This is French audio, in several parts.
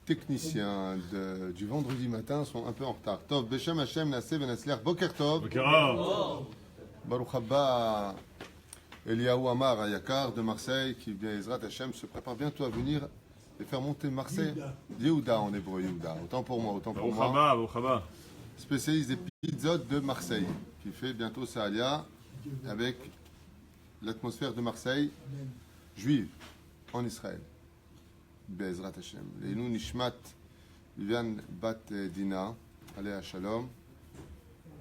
techniciens du vendredi matin sont un peu en retard. Tov, Beshem Hashem, Naseh Venasliach, Boker Tov. Baruch Haba, Eliyahu Amar Ayakar de Marseille, qui vient Ezrat Hashem, se prépare bientôt à venir et faire monter Marseille. Yehuda en hébreu, Yehuda. Autant pour moi, autant pour moi. Baruch Haba. Spécialiste des pizzas de Marseille, qui fait bientôt sa alia avec l'atmosphère de Marseille, juive, en Israël. Be'ezrat Hashem. Leinu Nishmat Vivian Bat Dina, Alea Shalom.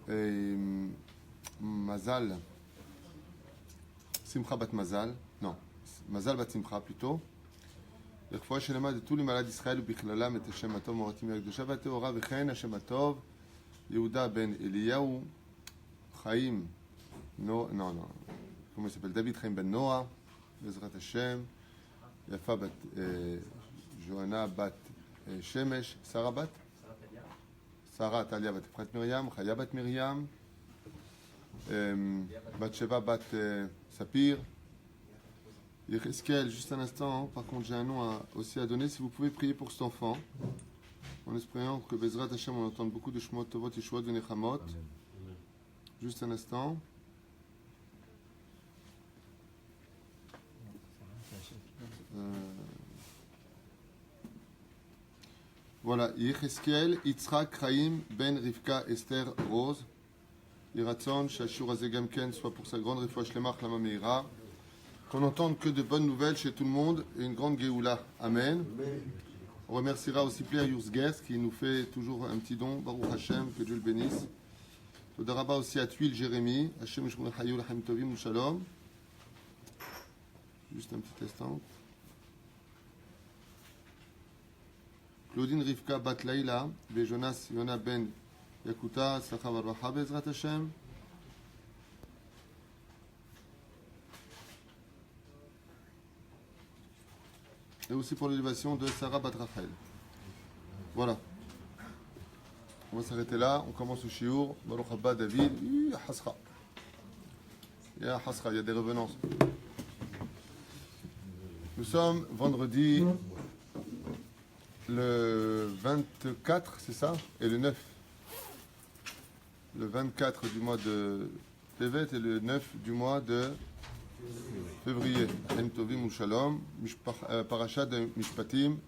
Et Mazal, Simcha Bat Mazal, non, Mazal Bat Simcha plutôt. לרפואה שלמה de tous les malades d'Israël ובכללם את השם הטוב מורתים מהקדושה והטהורה וכן השם הטוב יהודה בן אליהו חיים non, comment il s'appelle David Chaim ben Noah בעזרת השם יפה בת ג'ואנה בת שמש שרה בת שרה טליה בת אפרת מרים חיה בת מרים בת שבע בת ספיר Yecheskel, juste un instant, par contre j'ai un nom aussi à donner, si vous pouvez prier pour cet enfant, en espérant que Bezrat Hashem on entende beaucoup de Shemot Tovot, Yeshuot, de Nechamot. Juste un instant. Voilà, Yecheskel, Yitzhak, Chaim, Ben, Rivka, Esther, Rose. Yiratzon, Shashur Azegamken, soit pour sa grande Refoua Shlemach, Lama Meira. Qu'on n'entende que de bonnes nouvelles chez tout le monde et une grande Géoula. Amen. On remerciera aussi Pierre Yursgues qui nous fait toujours un petit don. Baruch Hashem, que Dieu le bénisse. Todaraba aussi à Tuile Jérémie. Hashem Shmur Hayou Lachem Tovim ou Shalom. Juste un petit instant. Claudine Rivka Bat Laila. Jonas Yona Ben Yakuta. Sacha Varvacha Bezrat Hashem. Et aussi pour l'élévation de Sarah Bat Raphaël. Voilà. On va s'arrêter là. On commence au Shiur. Baruch Haba David. Il y a Hasra. Il y a des revenances. Nous sommes vendredi le 24, c'est ça? Et le 9. Le 24 du mois de Tevet et le 9 du mois de février, Chaim Tovim ou Shalom, Parashat de Mishpatim,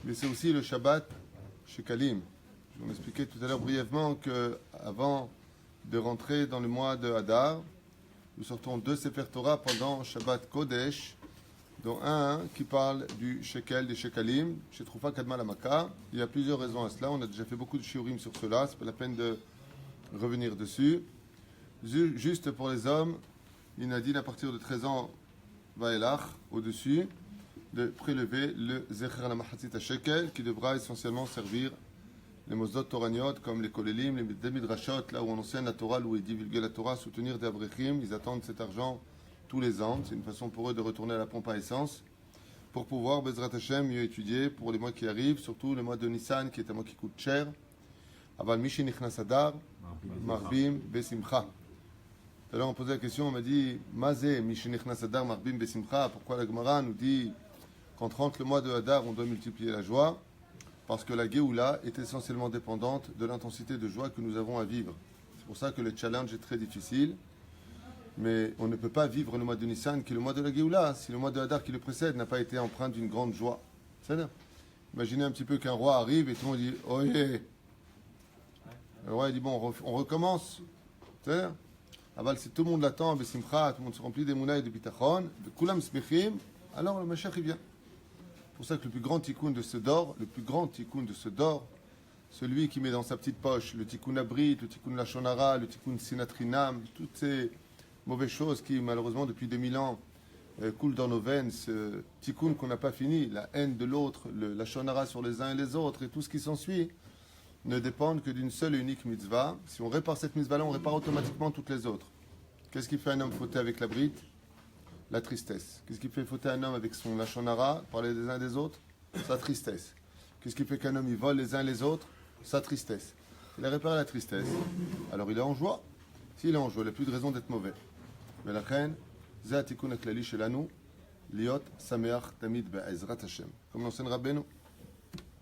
mais c'est aussi le Shabbat Shekalim. Je vous expliquais tout à l'heure brièvement qu'avant de rentrer dans le mois de Hadar, nous sortons deux Sefer Torah pendant Shabbat Kodesh, dont un qui parle du Shekel, des Shekalim, chez Troufa Kadma Lamaka. Il y a plusieurs raisons à cela, on a déjà fait beaucoup de shiurim sur cela, c'est pas la peine de revenir dessus. Juste pour les hommes, Inadine à partir de 13 ans Vaelach, au-dessus, de prélever le Zecher Lamachatzit HaShekel, qui devra essentiellement servir les Mosdot Toraniot, comme les Kolelim, les Midrashot, là où on enseigne la Torah, où ils divulguent la Torah, soutenir des Abrechim. Ils attendent cet argent tous les ans. C'est une façon pour eux de retourner à la pompe à essence, pour pouvoir, Bezrat Hashem, mieux étudier pour les mois qui arrivent, surtout le mois de Nissan, qui est un mois qui coûte cher. Aval Mishi Nichnas Adar, Marbim Besimcha. Tout à l'heure, on posait la question, on m'a dit Mazé, Mishenichnas Adar, Marbim Besimcha. Pourquoi la Gemara nous dit qu'entre le mois de Hadar, on doit multiplier la joie? Parce que la Géoula est essentiellement dépendante de l'intensité de joie que nous avons à vivre. C'est pour ça que le challenge est très difficile. Mais on ne peut pas vivre le mois de Nissan qui est le mois de la Géoula si le mois de Hadar qui le précède n'a pas été empreint d'une grande joie. C'est-à-dire, imaginez un petit peu qu'un roi arrive et tout le monde dit Oyez. Le roi dit bon, on recommence. C'est-à-dire, Aval, si tout le monde l'attend, Besimcha, tout le monde se remplit d'émouna et de bitachon, de kulam smechim, alors le Mashiach il vient. C'est pour ça que le plus grand tikkun de ce d'or, celui qui met dans sa petite poche le tikkun abrit, le tikkun lachonara, le tikkun sinatrinam, toutes ces mauvaises choses qui malheureusement depuis 2000 ans coulent dans nos veines, ce tikkun qu'on n'a pas fini, la haine de l'autre, le lachonara sur les uns et les autres et tout ce qui s'ensuit, ne dépendent que d'une seule et unique mitzvah. Si on répare cette mitzvah-là, on répare automatiquement toutes les autres. Qu'est-ce qui fait un homme fauter avec la bride? La tristesse. Qu'est-ce qui fait fauter un homme avec son lachonara, parler des uns des autres? Sa tristesse. Qu'est-ce qui fait qu'un homme il vole les uns les autres? Sa tristesse. Il a réparé la tristesse. Alors il est en joie. S'il est en joie, il n'a plus de raison d'être mauvais. Mais la reine, Zé Atikun Aklali Shelanu, Liot Sameach Tamid Be'ezrat Hashem. Comme l'enseigne Rabbeinu.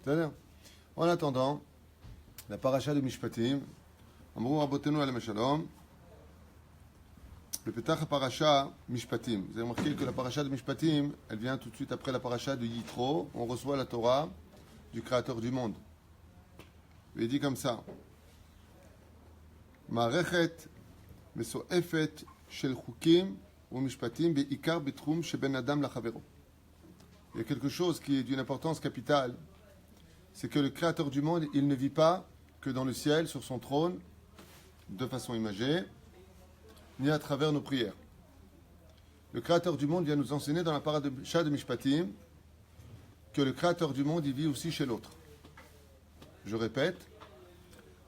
C'est-à-dire, en attendant, la paracha de Mishpatim, Amrou Rabotenu Alem Shalom, le Petach paracha Mishpatim. Vous avez remarqué que la paracha de Mishpatim, elle vient tout de suite après la paracha de Yitro. On reçoit la Torah du Créateur du monde. Il dit comme ça. Ma'arechet meso'efet shel chukim ou mishpatim be'ikar betrum sheben adam lachavero. Il y a quelque chose qui est d'une importance capitale. C'est que le Créateur du monde, il ne vit pas que dans le ciel, sur son trône, de façon imagée, ni à travers nos prières. Le Créateur du monde vient nous enseigner dans la paracha de Mishpatim que le Créateur du monde, il vit aussi chez l'autre. Je répète,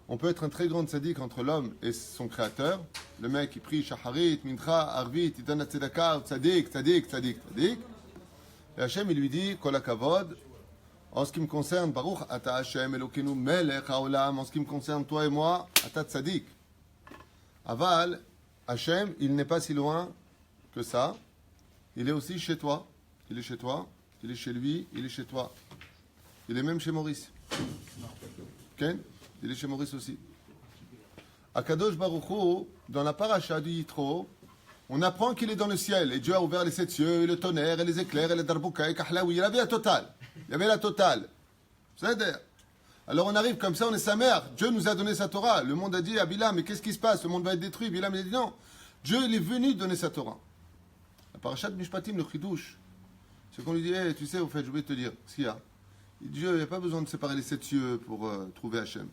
on peut être un très grand tzaddik entre l'homme et son Créateur. Le mec, il prie Shacharit, Mincha, Arvit, il donne la tzedaka, tzaddik, tzaddik, tzaddik, tzaddik. Et Hachem, il lui dit, Kol hakavod, en ce qui me concerne, Baruch ata Hachem, Elokeinu melech haolam, en ce qui me concerne, toi et moi, ata tzaddik. Aval, Hachem, il n'est pas si loin que ça. Il est aussi chez toi. Il est chez toi. Il est chez lui. Il est chez toi. Il est même chez Maurice. Ken? Il est chez Maurice aussi. Akadosh Baruch Hu, dans la paracha du Yitro, on apprend qu'il est dans le ciel. Et Dieu a ouvert les sept cieux, et le tonnerre, et les éclairs, et les darbouka, et kahlaoui. Il y avait la totale. Il y avait la totale. C'est-à-dire, alors on arrive comme ça, on est sa mère. Dieu nous a donné sa Torah. Le monde a dit à Bilam, mais qu'est-ce qui se passe? Le monde va être détruit. Bilam a dit non. Dieu il est venu donner sa Torah. La parashat Mishpatim, le chidouche, c'est qu'on lui dit, hey, tu sais, au fait, je voulais te dire, ce qu'il y a. Dieu, il n'y a pas besoin de séparer les sept cieux pour trouver Hachem.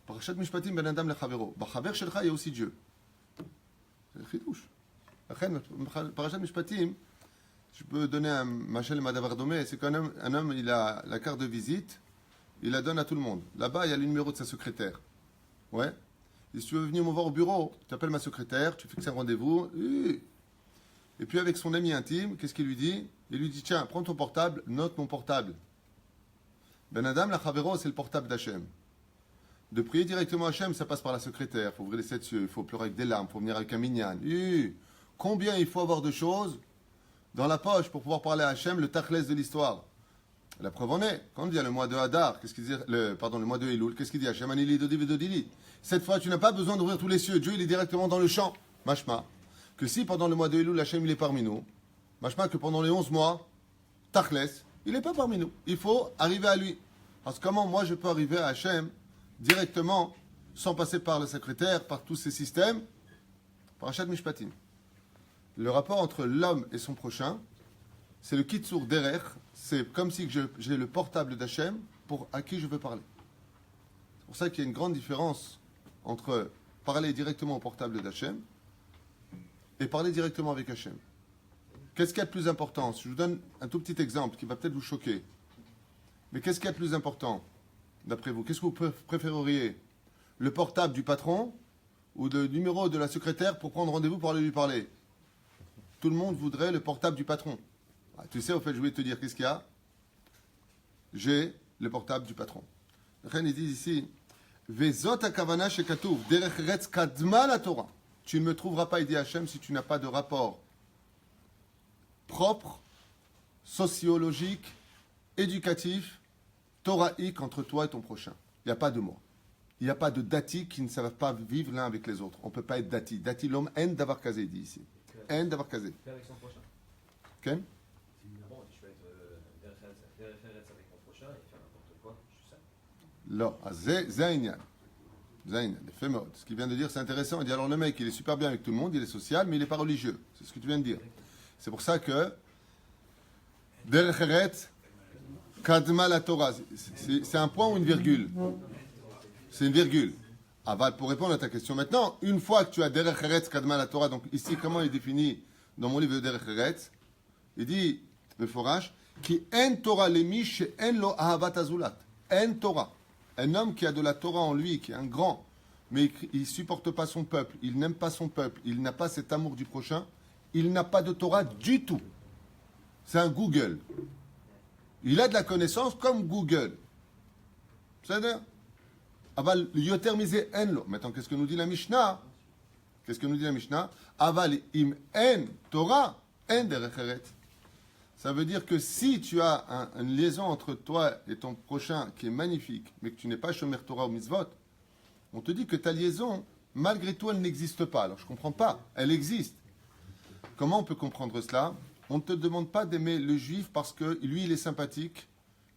Parashat Mishpatim, ben adam lechavero. Bachaver shelcha, il y a aussi Dieu. C'est le chidouche. Parashat Mishpatim, je peux donner un machel madavardomé, c'est qu'un homme, il a la carte de visite, il la donne à tout le monde. Là-bas, il y a le numéro de sa secrétaire. Ouais. Et si tu veux venir me voir au bureau, tu appelles ma secrétaire, tu fixes un rendez-vous. Et puis avec son ami intime, qu'est-ce qu'il lui dit? Il lui dit, tiens, prends ton portable, note mon portable. Ben Adam, la Chavero, c'est le portable d'Hachem. De prier directement à Hachem, ça passe par la secrétaire. Il faut ouvrir les sept cieux, il faut pleurer avec des larmes, il faut venir avec un minyan. Combien il faut avoir de choses dans la poche pour pouvoir parler à Hachem, le tachlès de l'histoire? La preuve en est, quand il y a le mois de Hadar, qu'est-ce qu'il dit, le mois de Elul, qu'est-ce qu'il dit Hachem Anili Dodi Vedodili. Cette fois, tu n'as pas besoin d'ouvrir tous les cieux. Dieu, il est directement dans le champ. Mashma. Que si pendant le mois de Elul, Hachem, il est parmi nous. Mashma, que pendant les 11 mois, Tachlès, il n'est pas parmi nous. Il faut arriver à lui. Parce que comment moi, je peux arriver à Hachem directement, sans passer par le secrétaire, par tous ces systèmes? Parashat Mishpatim. Le rapport entre l'homme et son prochain, c'est le Kitsur Derer. C'est comme si j'ai le portable d'Hachem à qui je veux parler. C'est pour ça qu'il y a une grande différence entre parler directement au portable d'Hachem et parler directement avec Hachem. Qu'est-ce qu'il y a de plus important? Je vous donne un tout petit exemple qui va peut-être vous choquer. Mais qu'est-ce qu'il y a de plus important, d'après vous? Qu'est-ce que vous préféreriez? Le portable du patron ou le numéro de la secrétaire pour prendre rendez-vous pour aller lui parler? Tout le monde voudrait le portable du patron. Ah, tu sais, au fait, je voulais te dire, qu'est-ce qu'il y a? J'ai le portable du patron. Ils disent ici, Vezot hakavana shekatuv, derech eretz kadma la Torah. Tu ne me trouveras pas, il dit Hachem, si tu n'as pas de rapport propre, sociologique, éducatif, toraïque entre toi et ton prochain. Il n'y a pas de moi. Il n'y a pas de dati qui ne savent pas vivre l'un avec les autres. On ne peut pas être dati. Dati, l'homme, en d'avoir casé, il dit ici. En d'avoir casé. Avec son prochain. Ken? Bon, je peux être avec mon prochain et faire n'importe quoi, je suis ça. Non, Zainyan. Zainyan, fait mode. Ce qu'il vient de dire, c'est intéressant. Il dit alors le mec, il est super bien avec tout le monde, il est social, mais il n'est pas religieux. C'est ce que tu viens de dire. C'est pour ça que Derech Eretz Kadma la Torah. C'est un point ou une virgule? C'est une virgule. Aval, pour répondre à ta question maintenant, une fois que tu as Derech Eretz Kadma la Torah, donc ici, comment il est défini dans mon livre de Derech Eretz? Il dit, le forage, qui en Torah lemi en lo ahavat azulat. En Torah. Un homme qui a de la Torah en lui, qui est un grand, mais il ne supporte pas son peuple, il n'aime pas son peuple, il n'a pas cet amour du prochain, il n'a pas de Torah du tout. C'est un Google. Il a de la connaissance comme Google. C'est-à-dire, aval yoter misé en lo. Maintenant, qu'est-ce que nous dit la Mishnah? Qu'est-ce que nous dit la Mishnah? Aval im en Torah, en derech eretz. Ça veut dire que si tu as une liaison entre toi et ton prochain qui est magnifique, mais que tu n'es pas Shomer Torah ou Mitzvot, on te dit que ta liaison, malgré tout, elle n'existe pas. Alors je ne comprends pas, elle existe. Comment on peut comprendre cela? On ne te demande pas d'aimer le juif parce que lui, il est sympathique,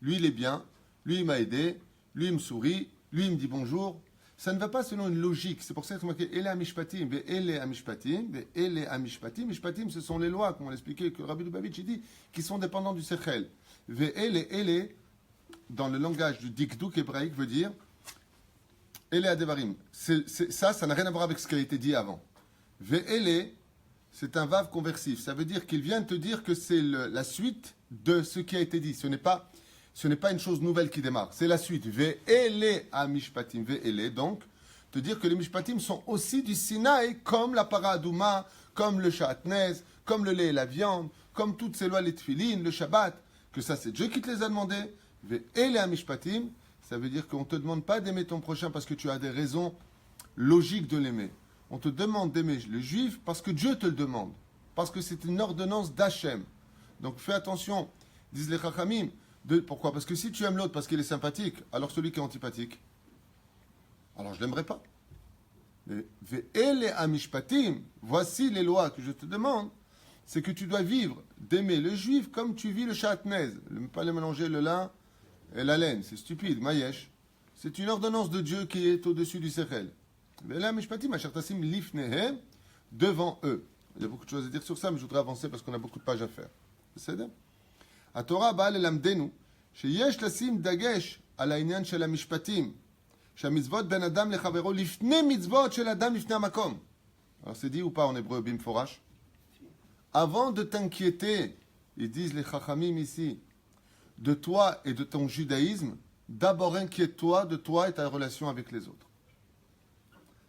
lui, il est bien, lui, il m'a aidé, lui, il me sourit, lui, il me dit bonjour. Ça ne va pas selon une logique. C'est pour ça que c'est marqué Ele Amishpatim, Ele Amishpatim, Ele Amishpatim. Mishpatim, ce sont les lois, comme on l'expliquait, que Rabbi Lubavitch dit, qui sont dépendants du Sechel. Ele, dans le langage du Dikdouk hébraïque, veut dire Ele Adevarim. Ça n'a rien à voir avec ce qui a été dit avant. Ele, c'est un vav conversif. Ça veut dire qu'il vient te dire que c'est la suite de ce qui a été dit. Ce n'est pas une chose nouvelle qui démarre. C'est la suite. Ve'ele amishpatim. Ve'ele, donc, te dire que les mishpatim sont aussi du Sinaï, comme la paradouma, comme le shatnez, comme le lait et la viande, comme toutes ces lois, les tfilines, le Shabbat, que ça c'est Dieu qui te les a demandés. Ve'ele amishpatim, ça veut dire qu'on ne te demande pas d'aimer ton prochain parce que tu as des raisons logiques de l'aimer. On te demande d'aimer le juif parce que Dieu te le demande. Parce que c'est une ordonnance d'Hachem. Donc fais attention, disent les Chachamim. Pourquoi? Parce que si tu aimes l'autre parce qu'il est sympathique, alors celui qui est antipathique, alors je ne l'aimerai pas. Ve'ele amishpatim, voici les lois que je te demande, c'est que tu dois vivre d'aimer le juif comme tu vis le shatnez. Ne pas les mélanger le lin et la laine, c'est stupide, mayesh. C'est une ordonnance de Dieu qui est au-dessus du sechel. Ve'ele amishpatim ashertasim lifnehem, devant eux. Il y a beaucoup de choses à dire sur ça, mais je voudrais avancer parce qu'on a beaucoup de pages à faire. C'est ça? התורה באה ללמדנו שיש לשים דגש על העניין של המשפטים, שהמצוות בין אדם לחברו לפני מצוות של אדם לפני המקום. Alors c'est dit ou pas en hébreu bimforash? Avant de t'inquiéter, ils disent les chachamim ici, de toi et de ton judaïsme, d'abord inquiète-toi de toi et ta relation avec les autres.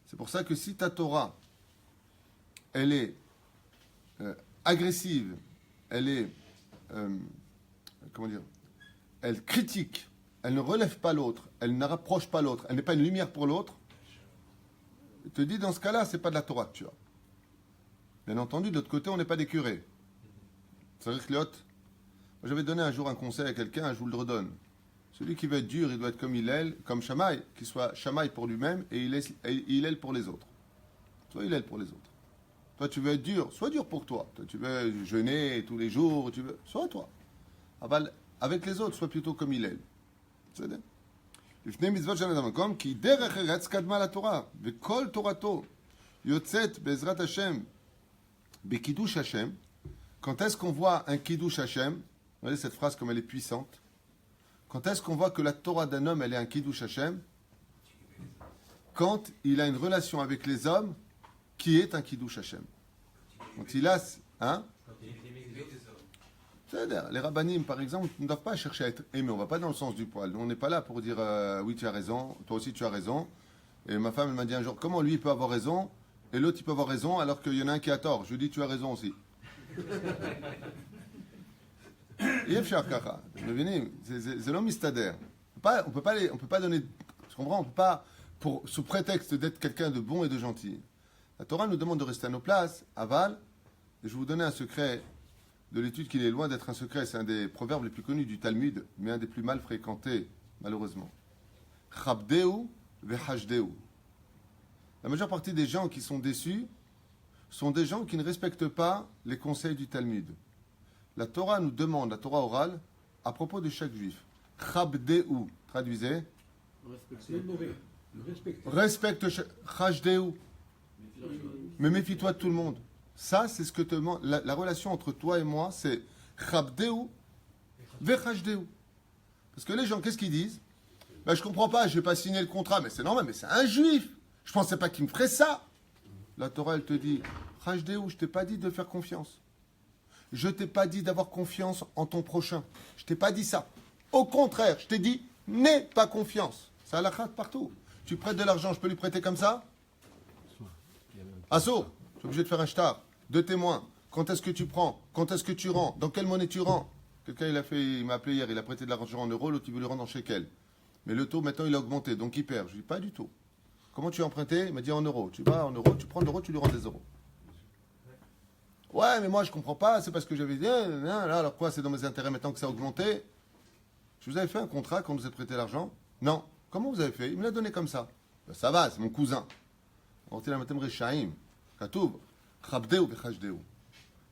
C'est pour ça que si ta Torah, elle est agressive, elle est comment dire, elle critique, elle ne relève pas l'autre, elle ne rapproche pas l'autre, elle n'est pas une lumière pour l'autre, il te dit dans ce cas-là, c'est pas de la Torah que tu as. Bien entendu, de l'autre côté, on n'est pas des curés. C'est vrai que moi, j'avais donné un jour un conseil à quelqu'un, je vous le redonne. Celui qui veut être dur, il doit être comme Hillel, comme Shammai, qu'il soit Shammai pour lui-même et Hillel pour les autres. Soit Hillel pour les autres. Toi, tu veux être dur, sois dur pour toi. Toi, tu veux jeûner tous les jours, sois toi. Avec les autres, sois plutôt comme Hillel. C'est bien. לפני מצוות של אדם מקום, כי דרך ארץ קדמה לתורה, וכל תורתו יוצאת בעזרת השם, בקידוש השם. Quand est-ce qu'on voit un kiddush Hashem? Regardez cette phrase comme elle est puissante. Quand est-ce qu'on voit que la Torah d'un homme, elle est un kiddush Hashem? Quand il a une relation avec les hommes qui est un kiddush Hashem. Quand il a... Hein? C'est-à-dire, les rabbanim, par exemple, ne doivent pas chercher à être aimés. On ne va pas dans le sens du poil. On n'est pas là pour dire oui, tu as raison, toi aussi tu as raison. Et ma femme, elle m'a dit un jour, comment lui il peut avoir raison et l'autre il peut avoir raison alors qu'il y en a un qui a tort. Je lui dis, tu as raison aussi. C'est l'homme mistader. On peut pas donner. Tu comprends? On peut pas, sous prétexte d'être quelqu'un de bon et de gentil. La Torah nous demande de rester à nos places, aval. Et je vais vous donner un secret de l'étude qui est loin d'être un secret. C'est un des proverbes les plus connus du Talmud, mais un des plus mal fréquentés, malheureusement. Chabdeu vehashdeu. La majeure partie des gens qui sont déçus sont des gens qui ne respectent pas les conseils du Talmud. La Torah nous demande, la Torah orale, à propos de chaque juif. Chabdeu, traduisez. Respecte. Chashdeu. Mais méfie-toi de tout le monde. Ça, c'est ce que te demande. La relation entre toi et moi, c'est Chabdeu vechashdeu. Parce que les gens, qu'est-ce qu'ils disent? Ben, je comprends pas, je vais pas signer le contrat, mais c'est normal, mais c'est un juif. Je pensais pas qu'il me ferait ça. La Torah, elle te dit, Chashdeu, je t'ai pas dit de faire confiance. Je t'ai pas dit d'avoir confiance en ton prochain. Je t'ai pas dit ça. Au contraire, je t'ai dit, n'aie pas confiance. Ça a la khat partout. Tu prêtes de l'argent, je peux lui prêter comme ça? Asso, je suis obligé de faire un shtar. 2 témoins. Quand est-ce que tu prends? Quand est-ce que tu rends? Dans quelle monnaie tu rends? Quelqu'un, il m'a appelé hier, il a prêté de l'argent en euros, l'autre, il veut le rendre en shekel. Mais le taux, maintenant, il a augmenté, donc il perd. Je lui dis, pas du tout. Comment tu as emprunté? Il m'a dit en euros. Tu vas en euros, tu prends l'euro, tu lui rends des euros. Ouais, mais moi je comprends pas, c'est parce que j'avais dit, là, alors quoi, c'est dans mes intérêts maintenant que ça a augmenté. Je vous avais fait un contrat quand vous avez prêté l'argent? Non. Comment vous avez fait? Il me l'a donné comme ça. Ben, ça va, c'est mon cousin.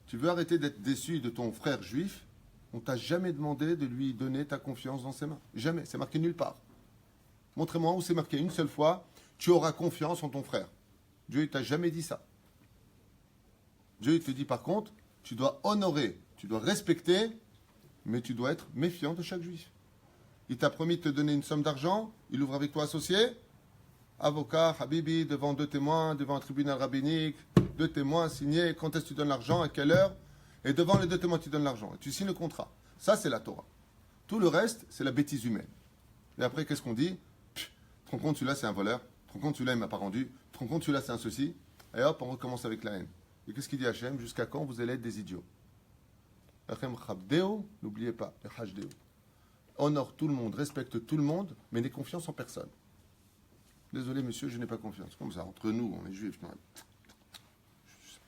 Tu veux arrêter d'être déçu de ton frère juif? On t'a jamais demandé de lui donner ta confiance dans ses mains. Jamais. C'est marqué nulle part. Montrez-moi où c'est marqué une seule fois, tu auras confiance en ton frère. Dieu ne t'a jamais dit ça. Dieu il te dit par contre, tu dois honorer, tu dois respecter, mais tu dois être méfiant de chaque juif. Il t'a promis de te donner une somme d'argent, il ouvre avec toi associé, avocat, habibi, devant 2 témoins, devant un tribunal rabbinique, 2 témoins signés, quand est-ce que tu donnes l'argent, à quelle heure, et devant les 2 témoins tu donnes l'argent, et tu signes le contrat. Ça c'est la Torah. Tout le reste, c'est la bêtise humaine. Et après, qu'est-ce qu'on dit? Tu te rends compte, celui-là c'est un voleur, tu te rends compte, celui-là il m'a pas rendu, tu te rends compte, celui-là c'est un ceci, et hop, on recommence avec la haine. Et qu'est-ce qu'il dit Hachem? Jusqu'à quand vous allez être des idiots? N'oubliez pas, honore tout le monde, respecte tout le monde, mais n'aie confiance en personne. Désolé monsieur, je n'ai pas confiance. Comme ça, entre nous, on est juifs.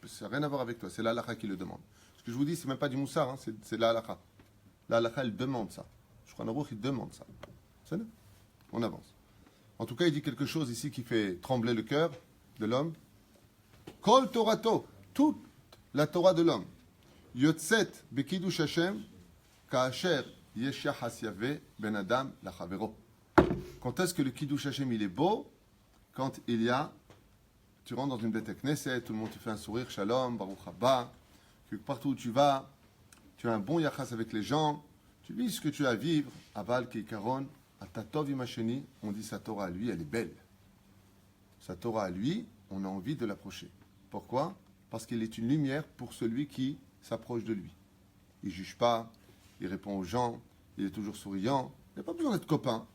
Ça n'a rien à voir avec toi, c'est l'halakha qui le demande. Ce que je vous dis, c'est même pas du moussard, hein, c'est l'halakha. L'halakha, elle demande ça. Je crois qu'Aruch, il demande ça. C'est nous. On avance. En tout cas, il dit quelque chose ici qui fait trembler le cœur de l'homme. Kol Torato, toute la Torah de l'homme. Yotzet bekidush Hashem, ka'asher yeshachas yave ben adam lachavero. Quand est-ce que le kiddush Hashem il est beau? Quand il y a, tu rentres dans une bête knesset, tout le monde te fait un sourire, shalom, baruch haba, que partout où tu vas, tu as un bon yachas avec les gens, tu vis ce que tu as à vivre, aval keikaron, atatov imasheni, on dit sa Torah à lui, elle est belle. Sa Torah à lui, on a envie de l'approcher. Pourquoi? Parce qu'elle est une lumière pour celui qui s'approche de lui. Il ne juge pas, il répond aux gens, il est toujours souriant. Il n'y a pas besoin d'être copain.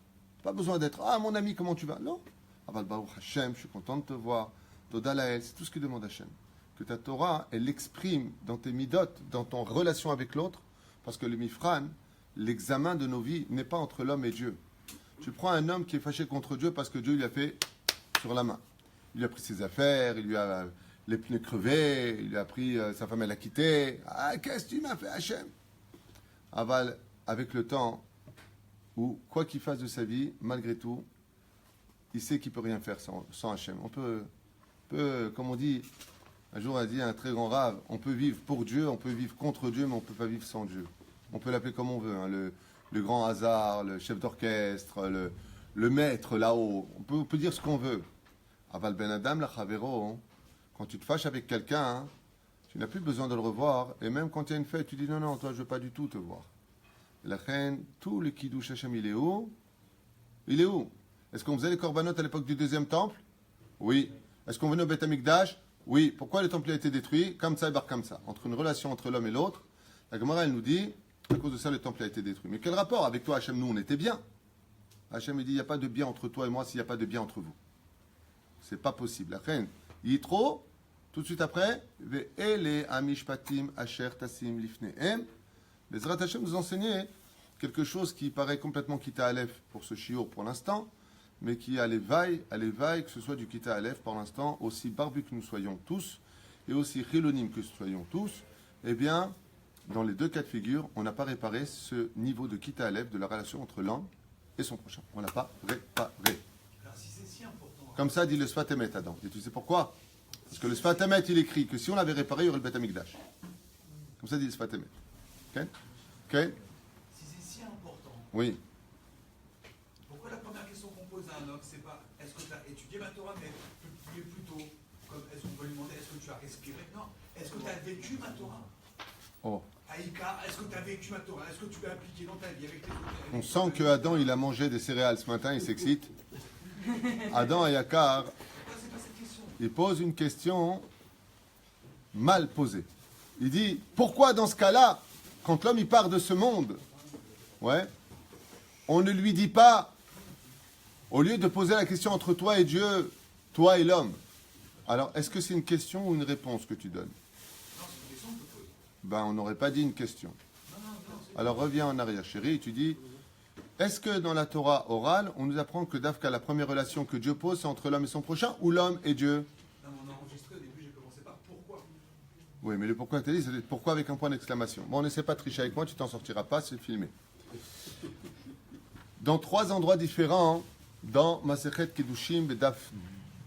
Pas besoin d'être « Ah, mon ami, comment tu vas ?» Non. Aval Baruch Hashem, je suis content de te voir. Toda Lael, c'est tout ce que demande Hashem. Que ta Torah, elle l'exprime dans tes midot, dans ton relation avec l'autre, parce que le mifran, l'examen de nos vies n'est pas entre l'homme et Dieu. Tu prends un homme qui est fâché contre Dieu parce que Dieu lui a fait sur la main. Il lui a pris ses affaires, il lui a les pneus crevés, il lui a pris sa femme, elle l'a quitté. Ah, qu'est-ce que tu m'as fait, Hachem? Aval, avec le temps, où quoi qu'il fasse de sa vie, malgré tout, il sait qu'il ne peut rien faire sans Hachem. On peut, comme on dit, un jour a dit un très grand rave, on peut vivre pour Dieu, on peut vivre contre Dieu, mais on ne peut pas vivre sans Dieu. On peut l'appeler comme on veut, hein, le grand hasard, le chef d'orchestre, le maître là-haut. On peut dire ce qu'on veut. Aval ben Adam, la Chavero, hein, quand tu te fâches avec quelqu'un, hein, tu n'as plus besoin de le revoir. Et même quand il y a une fête, tu dis non, toi je ne veux pas du tout te voir. La reine, tout le Kiddush Hashem, il est où? Il est où? Est-ce qu'on faisait les corbanotes à l'époque du deuxième temple? Oui. Est-ce qu'on venait au Beth Amikdash? Oui. Pourquoi le temple a été détruit? Comme ça et bar comme ça. Entre une relation entre l'homme et l'autre, la Gemara, elle nous dit, à cause de ça, le temple a été détruit. Mais quel rapport avec toi, Hashem? Nous, on était bien. Hashem, il dit, il n'y a pas de bien entre toi et moi s'il n'y a pas de bien entre vous. C'est pas possible. La reine, Yitro, tout de suite après, Ve'ele amishpatim asher tasim lifnehem. Bezrat Hashem nous enseignait quelque chose qui paraît complètement Kita Aleph pour ce shiur pour l'instant, mais qui a l'éveil, que ce soit du Kita Aleph pour l'instant, aussi barbu que nous soyons tous, et aussi chilonim que nous soyons tous, eh bien, dans les deux cas de figure, on n'a pas réparé ce niveau de Kita Aleph de la relation entre l'homme et son prochain. On ne l'a pas réparé. Alors si c'est si important... Comme ça dit le Sfat Emet, Adam. Et tu sais pourquoi? Parce que le Sfat Emet, il écrit que si on l'avait réparé, il y aurait le Beth Amikdash. Comme ça dit le Sfat Emet. Ok? Si c'est si important, Oui. pourquoi la première question qu'on pose à un homme, c'est pas est-ce que tu as étudié ma Torah, mais plutôt comme est-ce qu'on peut lui demander est-ce que tu as respiré? Non, est-ce que tu as vécu ma Torah? Oh. Aïka, est-ce que tu as vécu ma Torah? Est-ce que tu l'as appliqué dans ta vie avec tes autres? On sent que Adam, il a mangé des céréales ce matin, il s'excite. Adam et Yakar, C'est pas cette question. il pose une question mal posée. Il dit, pourquoi dans ce cas-là, quand l'homme il part de ce monde, ouais, on ne lui dit pas, au lieu de poser la question entre toi et Dieu, toi et l'homme, alors est-ce que c'est une question ou une réponse que tu donnes? Non, c'est une question que je pose. Ben, on n'aurait pas dit une question. Alors reviens en arrière, chérie, et tu dis, est-ce que dans la Torah orale, on nous apprend que d'Afka, la première relation que Dieu pose, c'est entre l'homme et son prochain, ou l'homme et Dieu? Non, mais on a enregistré au début, j'ai commencé par pourquoi. Oui, mais le pourquoi interdit, c'est pourquoi avec un point d'exclamation. Bon, on n'essaie pas de tricher avec moi, tu t'en sortiras pas, c'est filmé. Dans 3 endroits différents, dans Masechet Kedushim Bedaf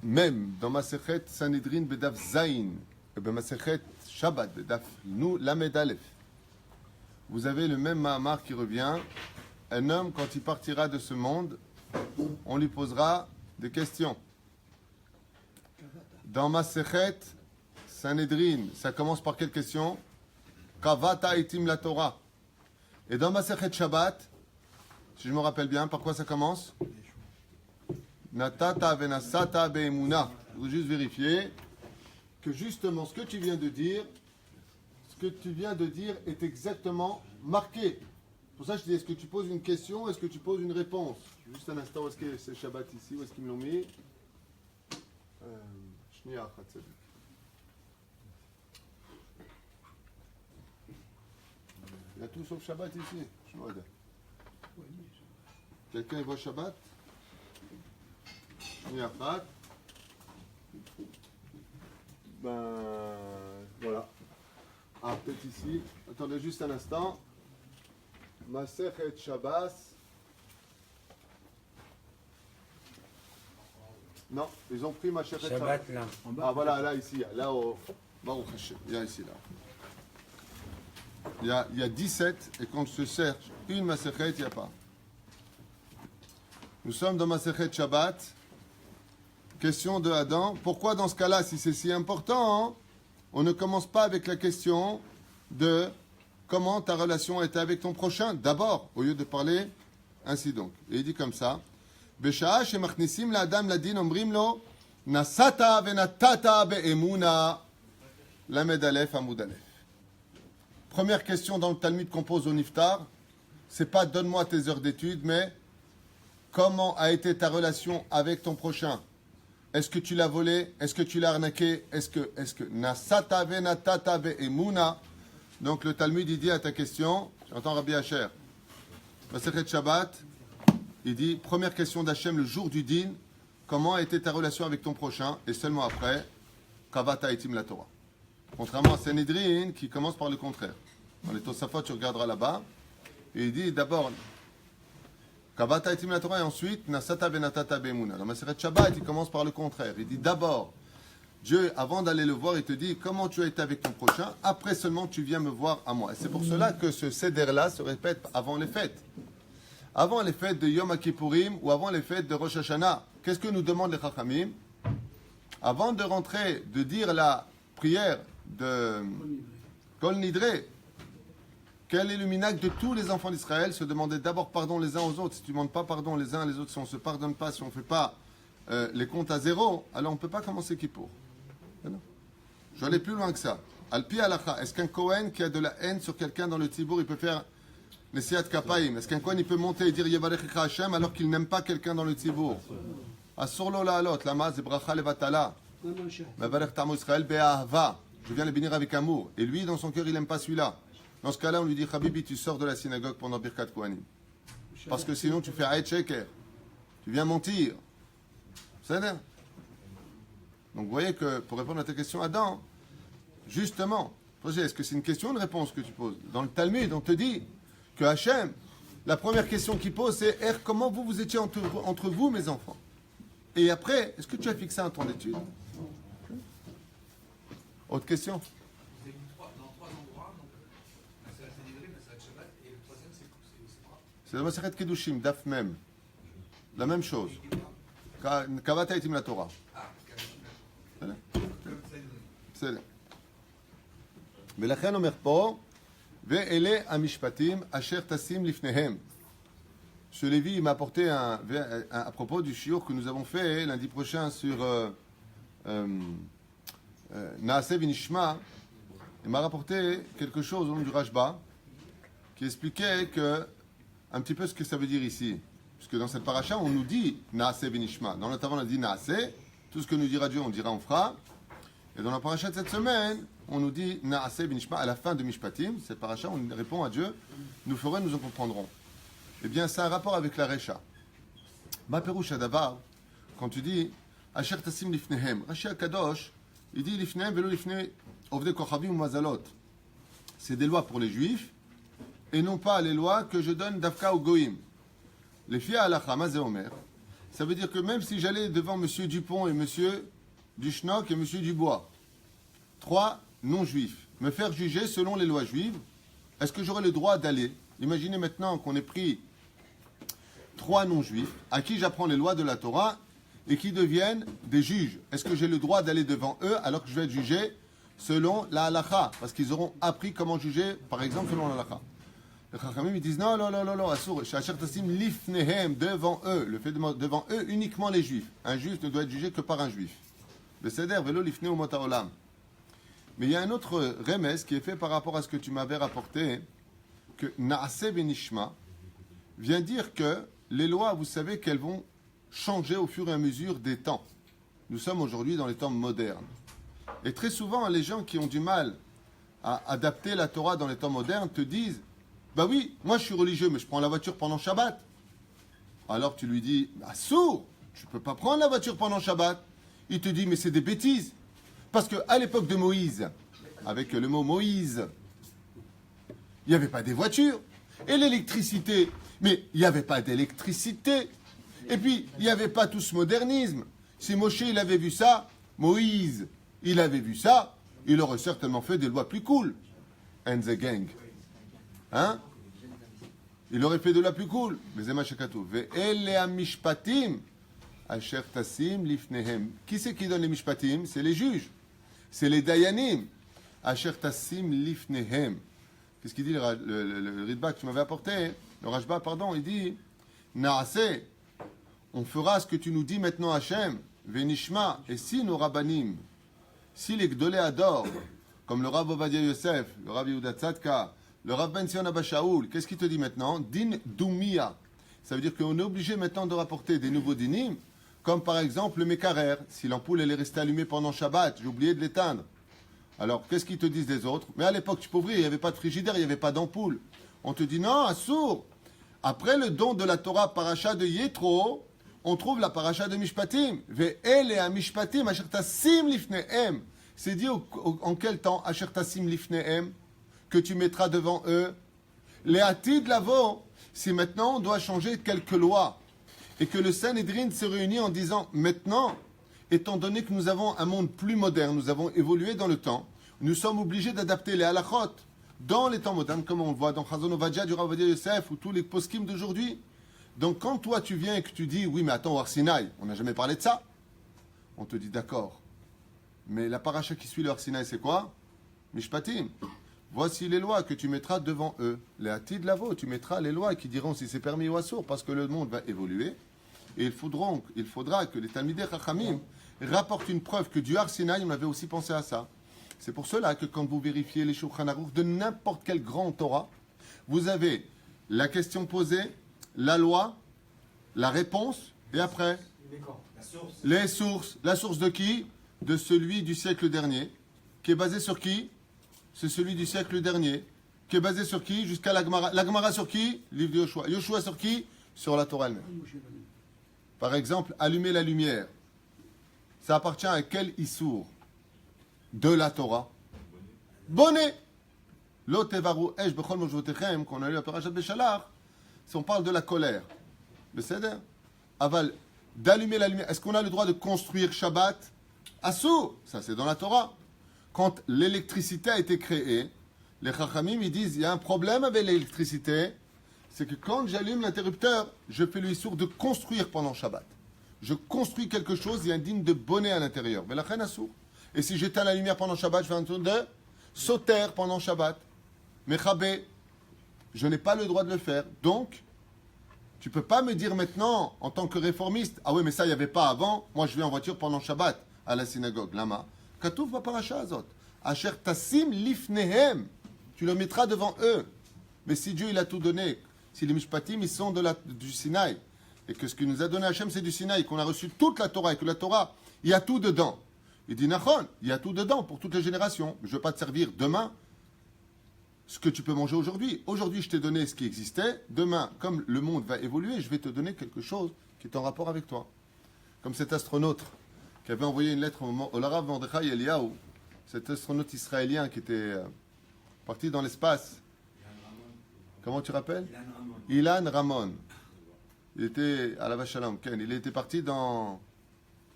Mem, dans Masechet Sanhedrin Bedaf Zain, et dans Masechet Shabbat Bedaf Nou Lamed Aleph, vous avez le même Mahamar qui revient. Un homme, quand il partira de ce monde, on lui posera des questions. Dans Masechet Sanhedrin, ça commence par quelle question? Kavata itim la Torah. Et dans Masechet Shabbat, si je me rappelle bien, par quoi ça commence? Natata venasata be'emuna. Je veux juste vérifier que justement ce que tu viens de dire, est exactement marqué. Pour ça, je dis, est-ce que tu poses une question, est-ce que tu poses une réponse? Juste un instant, est-ce que c'est Shabbat ici, où est-ce qu'ils me l'ont mis? Shniya Chatzel. Il y a tout sauf Shabbat ici. Je me regarde. Quelqu'un voit Shabbat? Shniya Chat. Ben voilà. Ah, peut-être ici. Attendez juste un instant. Masechet Shabbat. Non, ils ont pris Masechet Shabbat. Shabbat là. Ah voilà, là ici, là au Baruch Hashem. Il y a ici là. Il y a 17 et quand je cherche une Masechet, il n'y a pas. Nous sommes dans Masechet Shabbat. Question de Adam. Pourquoi dans ce cas-là, si c'est si important, hein, on ne commence pas avec la question de comment ta relation était avec ton prochain, d'abord, au lieu de parler ainsi donc. Et il dit comme ça, Besha'a shemachnisim la'adam ladin omrim lo, nasata venatata be'emuna, lamed alef amud alef. Première question dans le Talmud qu'on pose au Niftar, c'est pas donne-moi tes heures d'études, mais comment a été ta relation avec ton prochain? Est-ce que tu l'as volé? Est-ce que tu l'as arnaqué? Est-ce que nasata venatata be'emuna? Donc le Talmud, il dit à ta question, j'entends Rabbi Asher, Masechet Shabbat, il dit, première question d'Hachem le jour du din, comment a été ta relation avec ton prochain? Et seulement après, Kavata itim la Torah. Contrairement à Sanhedrin qui commence par le contraire. Dans les Tosafot, tu regarderas là-bas, et il dit d'abord, Kavata itim la Torah, et ensuite, Nasata benatata be'emuna. Dans Masechet Shabbat, il commence par le contraire. Il dit d'abord, Dieu, avant d'aller le voir, il te dit comment tu as été avec ton prochain. Après seulement, tu viens me voir à moi. Et c'est pour cela que ce seder-là se répète avant les fêtes. Avant les fêtes de Yom Kippourim ou avant les fêtes de Rosh Hashanah. Qu'est-ce que nous demandent les Chachamim? Avant de rentrer, de dire la prière de Kol Nidre, quel est le minhag de tous les enfants d'Israël? Se demander d'abord pardon les uns aux autres. Si tu ne demandes pas pardon les uns les autres, si on ne se pardonne pas, si on ne fait pas les comptes à zéro, alors on ne peut pas commencer Kippour. Je vais aller plus loin que ça. Al-Pi Alacha, est-ce qu'un Kohen qui a de la haine sur quelqu'un dans le Tibour, il peut faire les Siyat Kapaim? Est-ce qu'un Kohen il peut monter et dire Yevarechecha Hashem alors qu'il n'aime pas quelqu'un dans le Tibour? Asur lo la'alot, lama ze bracha levatala. Mevarech ta'amo Israël be'ahava. Je viens le bénir avec amour. Et lui, dans son cœur, il n'aime pas celui-là. Dans ce cas-là, on lui dit Habibi, tu sors de la synagogue pendant Birkat Kohanim. Parce que sinon, tu fais Haït Sheker. Tu viens mentir. C'est ça. Donc vous voyez que pour répondre à ta question, Adam, justement, est-ce que c'est une question ou une réponse que tu poses? Dans le Talmud, on te dit que Hachem, la première question qu'il pose, c'est comment vous étiez entre vous, mes enfants? Et après, est-ce que tu as fixé un temps d'étude? Autre question? Vous avez dit dans 3 endroits, donc c'est la Sanhedrin, c'est la Shabbat, et le troisième, c'est quoi? C'est le Masechet Kedushim, Daf Mem. La même chose. Kavata itim la Torah. בסדר. ולכן אומר פה, ואלה המשפטים אשר תשים לפניהם. Ce Lévi m'a apporté à propos du shiur que nous avons fait lundi prochain sur Naase Vinishma, il m'a rapporté quelque chose au nom du Rashba qui expliquait un petit peu ce que ça veut dire ici. Puisque dans cette paracha, on nous dit Naase Vinishma. Dans notre avant, on a dit Naase. Tout ce que nous dira Dieu, on dira on fera. Et dans la paracha de cette semaine, on nous dit Naase Vinishma à la fin de Mishpatim. Cette paracha, on répond à Dieu nous ferons, nous en comprendrons. Eh bien, c'est un rapport avec la Recha. Ma perouche adavar, quand tu dis Asher Tassim Lifnehem, Rashi Akadosh, il dit Lifnehem velo Lifne Ovdei Kochavim ou Mazalot. C'est des lois pour les juifs et non pas les lois que je donne d'Afka ou Goïm. Les filles à Halacha, Mazé Omer. Ça veut dire que même si j'allais devant monsieur Dupont et monsieur Duchnock et monsieur Dubois, 3 non-juifs, me faire juger selon les lois juives, est-ce que j'aurais le droit d'aller? Imaginez maintenant qu'on ait pris 3 non-juifs à qui j'apprends les lois de la Torah et qui deviennent des juges. Est-ce que j'ai le droit d'aller devant eux alors que je vais être jugé selon la halakha? Parce qu'ils auront appris comment juger, par exemple, selon la halakha. Les Chachamim, ils disent non, assour, Shasher Tassim lifnehem, devant eux, le fait de devant eux uniquement les juifs. Un juif ne doit être jugé que par un juif. Le seder velo lifne ou motaolam. Mais il y a un autre remès qui est fait par rapport à ce que tu m'avais rapporté, que Naase Benishma vient dire que les lois, vous savez qu'elles vont changer au fur et à mesure des temps. Nous sommes aujourd'hui dans les temps modernes. Et très souvent, les gens qui ont du mal à adapter la Torah dans les temps modernes te disent « Bah oui, moi je suis religieux, mais je prends la voiture pendant Shabbat. » Alors tu lui dis « Sourd, tu ne peux pas prendre la voiture pendant Shabbat. » Il te dit « Mais c'est des bêtises. » Parce qu'à l'époque de Moïse, avec le mot Moïse, il n'y avait pas des voitures. Et l'électricité, mais il n'y avait pas d'électricité. Et puis, il n'y avait pas tout ce modernisme. Si Moshe, il avait vu ça, Moïse, il avait vu ça, il aurait certainement fait des lois plus cool. And the gang. Hein? Il aurait fait de la plus cool. Qui c'est qui donne les mishpatim? C'est les juges. C'est les dayanim. Asher tassim lifnehem. Qu'est-ce qu'il dit le Ritba que tu m'avais apporté? Le Rashba, pardon, il dit Naase, on fera ce que tu nous dis maintenant, Hachem, Venishma, et si nos rabbanim, si les Gdolé adorent, comme le Rav Ovadia Yosef, le Rav Yehuda Tzadka, le Rav Ben Sion Abba Shaoul, qu'est-ce qu'il te dit maintenant? Din Dumia. Ça veut dire qu'on est obligé maintenant de rapporter des nouveaux dinim, comme par exemple le Mekarer. Si l'ampoule elle est restée allumée pendant Shabbat, j'ai oublié de l'éteindre. Alors, qu'est-ce qu'ils te disent les autres? Mais à l'époque, tu peux ouvrir, il n'y avait pas de frigidaire, il n'y avait pas d'ampoule. On te dit non, assour. Après le don de la Torah paracha de Yétro, on trouve la paracha de Mishpatim. Ve'el et Mishpatim, asher tassim lifnehem. C'est dit en quel temps, asher tassim lifnehem, que tu mettras devant eux? Les atid lavo, si maintenant on doit changer quelques lois, et que le Sanhedrin se réunit en disant maintenant, étant donné que nous avons un monde plus moderne, nous avons évolué dans le temps, nous sommes obligés d'adapter les halachot dans les temps modernes, comme on le voit dans Chazon Ovadia, du Rav Ovadia Yosef, ou tous les poskim d'aujourd'hui. Donc quand toi tu viens et que tu dis, oui mais attends, au Har Sinaï, on n'a jamais parlé de ça, on te dit d'accord. Mais la paracha qui suit le Har Sinaï, c'est quoi? Mishpatim. Voici les lois que tu mettras devant eux. Les atid lavo, tu mettras les lois qui diront si c'est permis ou assour, parce que le monde va évoluer. Et il faudra que les Talmidei Chachamim rapportent une preuve que du Har Sinaï, on avait aussi pensé à ça. C'est pour cela que quand vous vérifiez les Shulchan Aruch de n'importe quel grand Torah, vous avez la question posée, la loi, la réponse, et après, les sources. La source de qui? De celui du siècle dernier, qui est basé sur qui? C'est celui du siècle dernier, qui est basé sur qui? Jusqu'à la Gemara. La Gemara sur qui? Livre de Yoshua. Yoshua sur qui? Sur la Torah elle-même. Par exemple, allumer la lumière. Ça appartient à quel issour de la Torah? Bonnet. L'otevaru esh bechol mojvotechem, qu'on a lu à Parashat Beshalach, si on parle de la colère. Le Seder. Aval, d'allumer la lumière. Est-ce qu'on a le droit de construire Shabbat? Assour. Ça, c'est dans la Torah. Quand l'électricité a été créée, les Chachamim, ils disent, il y a un problème avec l'électricité, c'est que quand j'allume l'interrupteur, je fais le issour de construire pendant Shabbat. Je construis quelque chose, il y a un digne de bonnet à l'intérieur. Mais la reine assour. Et si j'éteins la lumière pendant Shabbat, je fais un tour de sauter pendant Shabbat. Mais Chabé, je n'ai pas le droit de le faire. Donc, tu ne peux pas me dire maintenant, en tant que réformiste, ah oui, mais ça, il n'y avait pas avant, moi je vais en voiture pendant Shabbat à la synagogue. Lama. Katouf va paracha azot. Asher tassim lifnehem. Tu le mettras devant eux. Mais si Dieu il a tout donné, si les mishpatim ils sont du Sinaï, et que ce qu'il nous a donné Hachem c'est du Sinaï, qu'on a reçu toute la Torah, et que la Torah, il y a tout dedans. Il dit Nachon, il y a tout dedans pour toutes les générations. Je ne veux pas te servir demain ce que tu peux manger aujourd'hui. Aujourd'hui, je t'ai donné ce qui existait. Demain, comme le monde va évoluer, je vais te donner quelque chose qui est en rapport avec toi. Comme cet astronaute qui avait envoyé une lettre au Rav Mordechai Eliyahu cet astronaute israélien qui était parti dans l'espace. Comment tu rappelles? Ilan Ramon. Il était à la Vachalom, Ken. Il était parti dans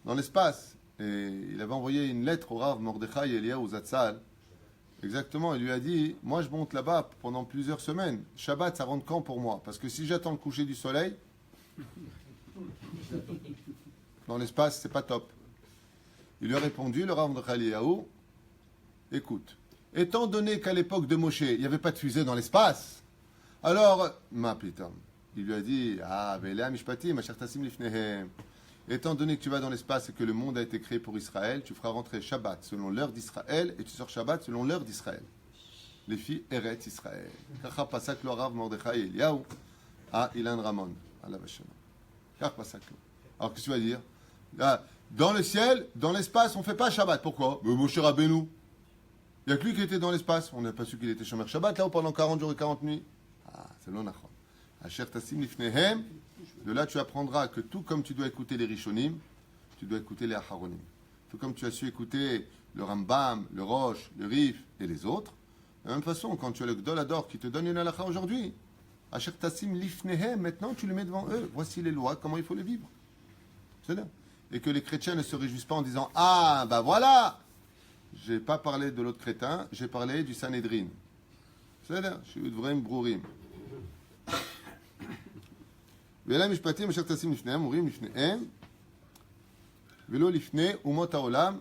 l'espace. Et il avait envoyé une lettre au Rav Mordechai Eliyahu Zatzal. Exactement, il lui a dit, moi je monte là-bas pendant plusieurs semaines. Shabbat, ça rentre quand pour moi? Parce que si j'attends le coucher du soleil, dans l'espace, c'est pas top. Il lui a répondu, le Rav Mordechai Eliyahu, écoute, étant donné qu'à l'époque de Moshe, il n'y avait pas de fusée dans l'espace, alors, ma putain, il lui a dit, Vela Mishpati, ma chère Tassim Lifnehem, étant donné que tu vas dans l'espace et que le monde a été créé pour Israël, tu feras rentrer Shabbat selon l'heure d'Israël et tu sors Shabbat selon l'heure d'Israël. Les filles Eretz Israël. Kacha pasak lo Rav Mordechai Eliyahu à Ilan Ramon, à la Vachalom. Kacha pasak lo. Alors, qu'est-ce que tu vas dire? Là, dans le ciel, dans l'espace, on ne fait pas Shabbat. Pourquoi? Moshe Rabbeinu. Il n'y a que lui qui était dans l'espace. On n'a pas su qu'il était Shomer Shabbat là-haut pendant 40 jours et 40 nuits. C'est non nachon. Asher Tassim Lifnehem. De là, tu apprendras que tout comme tu dois écouter les Rishonim, tu dois écouter les Aharonim. Tout comme tu as su écouter le Rambam, le Rosh, le Rif et les autres, de la même façon, quand tu as le Gdol Ador qui te donne une halakha aujourd'hui, Asher Tassim Lifnehem, maintenant tu le mets devant eux. Voici les lois, comment il faut les vivre. C'est là. Et que les chrétiens ne se réjouissent pas en disant, ah, ben voilà, j'ai pas parlé de l'autre crétin, j'ai parlé du Sanhedrin. C'est là, je suis vrai brourim. ואלה משפטים אשר תשים לפניהם, אומרים לפניהם, ולא לפני אומות העולם.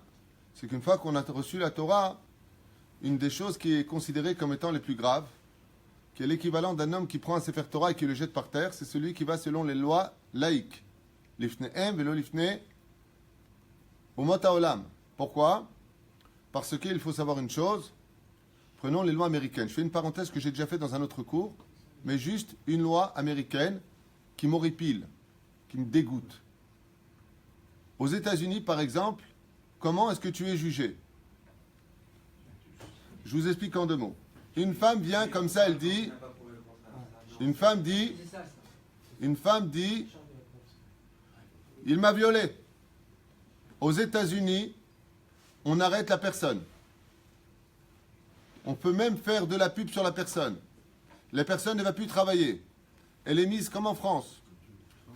C'est qu'une fois qu'on a reçu la Torah, une des choses qui est considérée comme étant les plus graves, qui est l'équivalent d'un homme qui prend un Sefer Torah et qui le jette par terre, c'est celui qui va selon les lois laïques. Lifnehem velo lifne umot haolam. Pourquoi? Parce qu'il faut savoir une chose. Prenons les lois américaines. Je fais une parenthèse que j'ai déjà fait dans un autre cours, mais juste une loi américaine qui m'horripile, qui me dégoûte. Aux États-Unis, par exemple, comment est-ce que tu es jugé? Je vous explique en 2 mots. Une femme vient comme ça, elle dit, une femme dit, il m'a violé. Aux États-Unis, on arrête la personne. On peut même faire de la pub sur la personne. La personne ne va plus travailler. Elle est mise comme en France.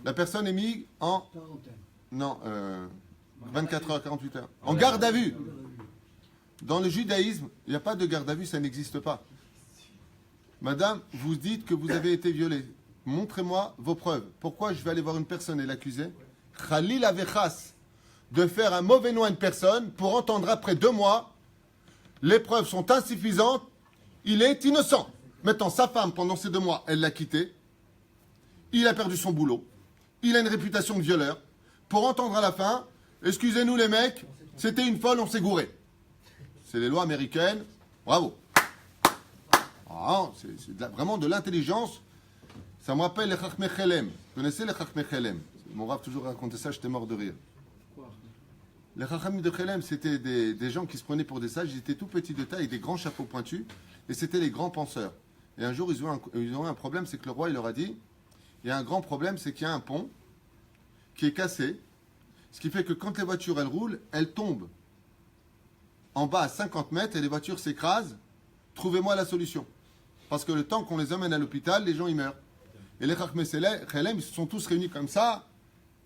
La personne est mise en... Non, 24 heures, 48 heures. En garde à vue. Dans le judaïsme, il n'y a pas de garde à vue, ça n'existe pas. Madame, vous dites que vous avez été violée. Montrez-moi vos preuves. Pourquoi je vais aller voir une personne et l'accuser? Khalil avechas, de faire un mauvais nom à une personne pour entendre après 2 mois, les preuves sont insuffisantes, il est innocent. Maintenant, sa femme, pendant ces 2 mois, elle l'a quitté. Il a perdu son boulot. Il a une réputation de violeur. Pour entendre à la fin, excusez-nous les mecs, c'était une folle, on s'est gouré. C'est les lois américaines. Bravo. Ah, c'est vraiment de l'intelligence. Ça me rappelle les Chachmei Chelem. Vous connaissez les Chachmei Chelem? Mon Rav toujours racontait ça, j'étais mort de rire. Les Chacham de Chelem, c'était des gens qui se prenaient pour des sages. Ils étaient tout petits de taille, avec des grands chapeaux pointus. Et c'était les grands penseurs. Et un jour, ils ont eu un problème, c'est que le roi, il leur a dit, il y a un grand problème, c'est qu'il y a un pont qui est cassé. Ce qui fait que quand les voitures, elles roulent, elles tombent en bas à 50 mètres et les voitures s'écrasent. Trouvez-moi la solution. Parce que le temps qu'on les emmène à l'hôpital, les gens, ils meurent. Et les Chachmei Chelem, ils se sont tous réunis comme ça.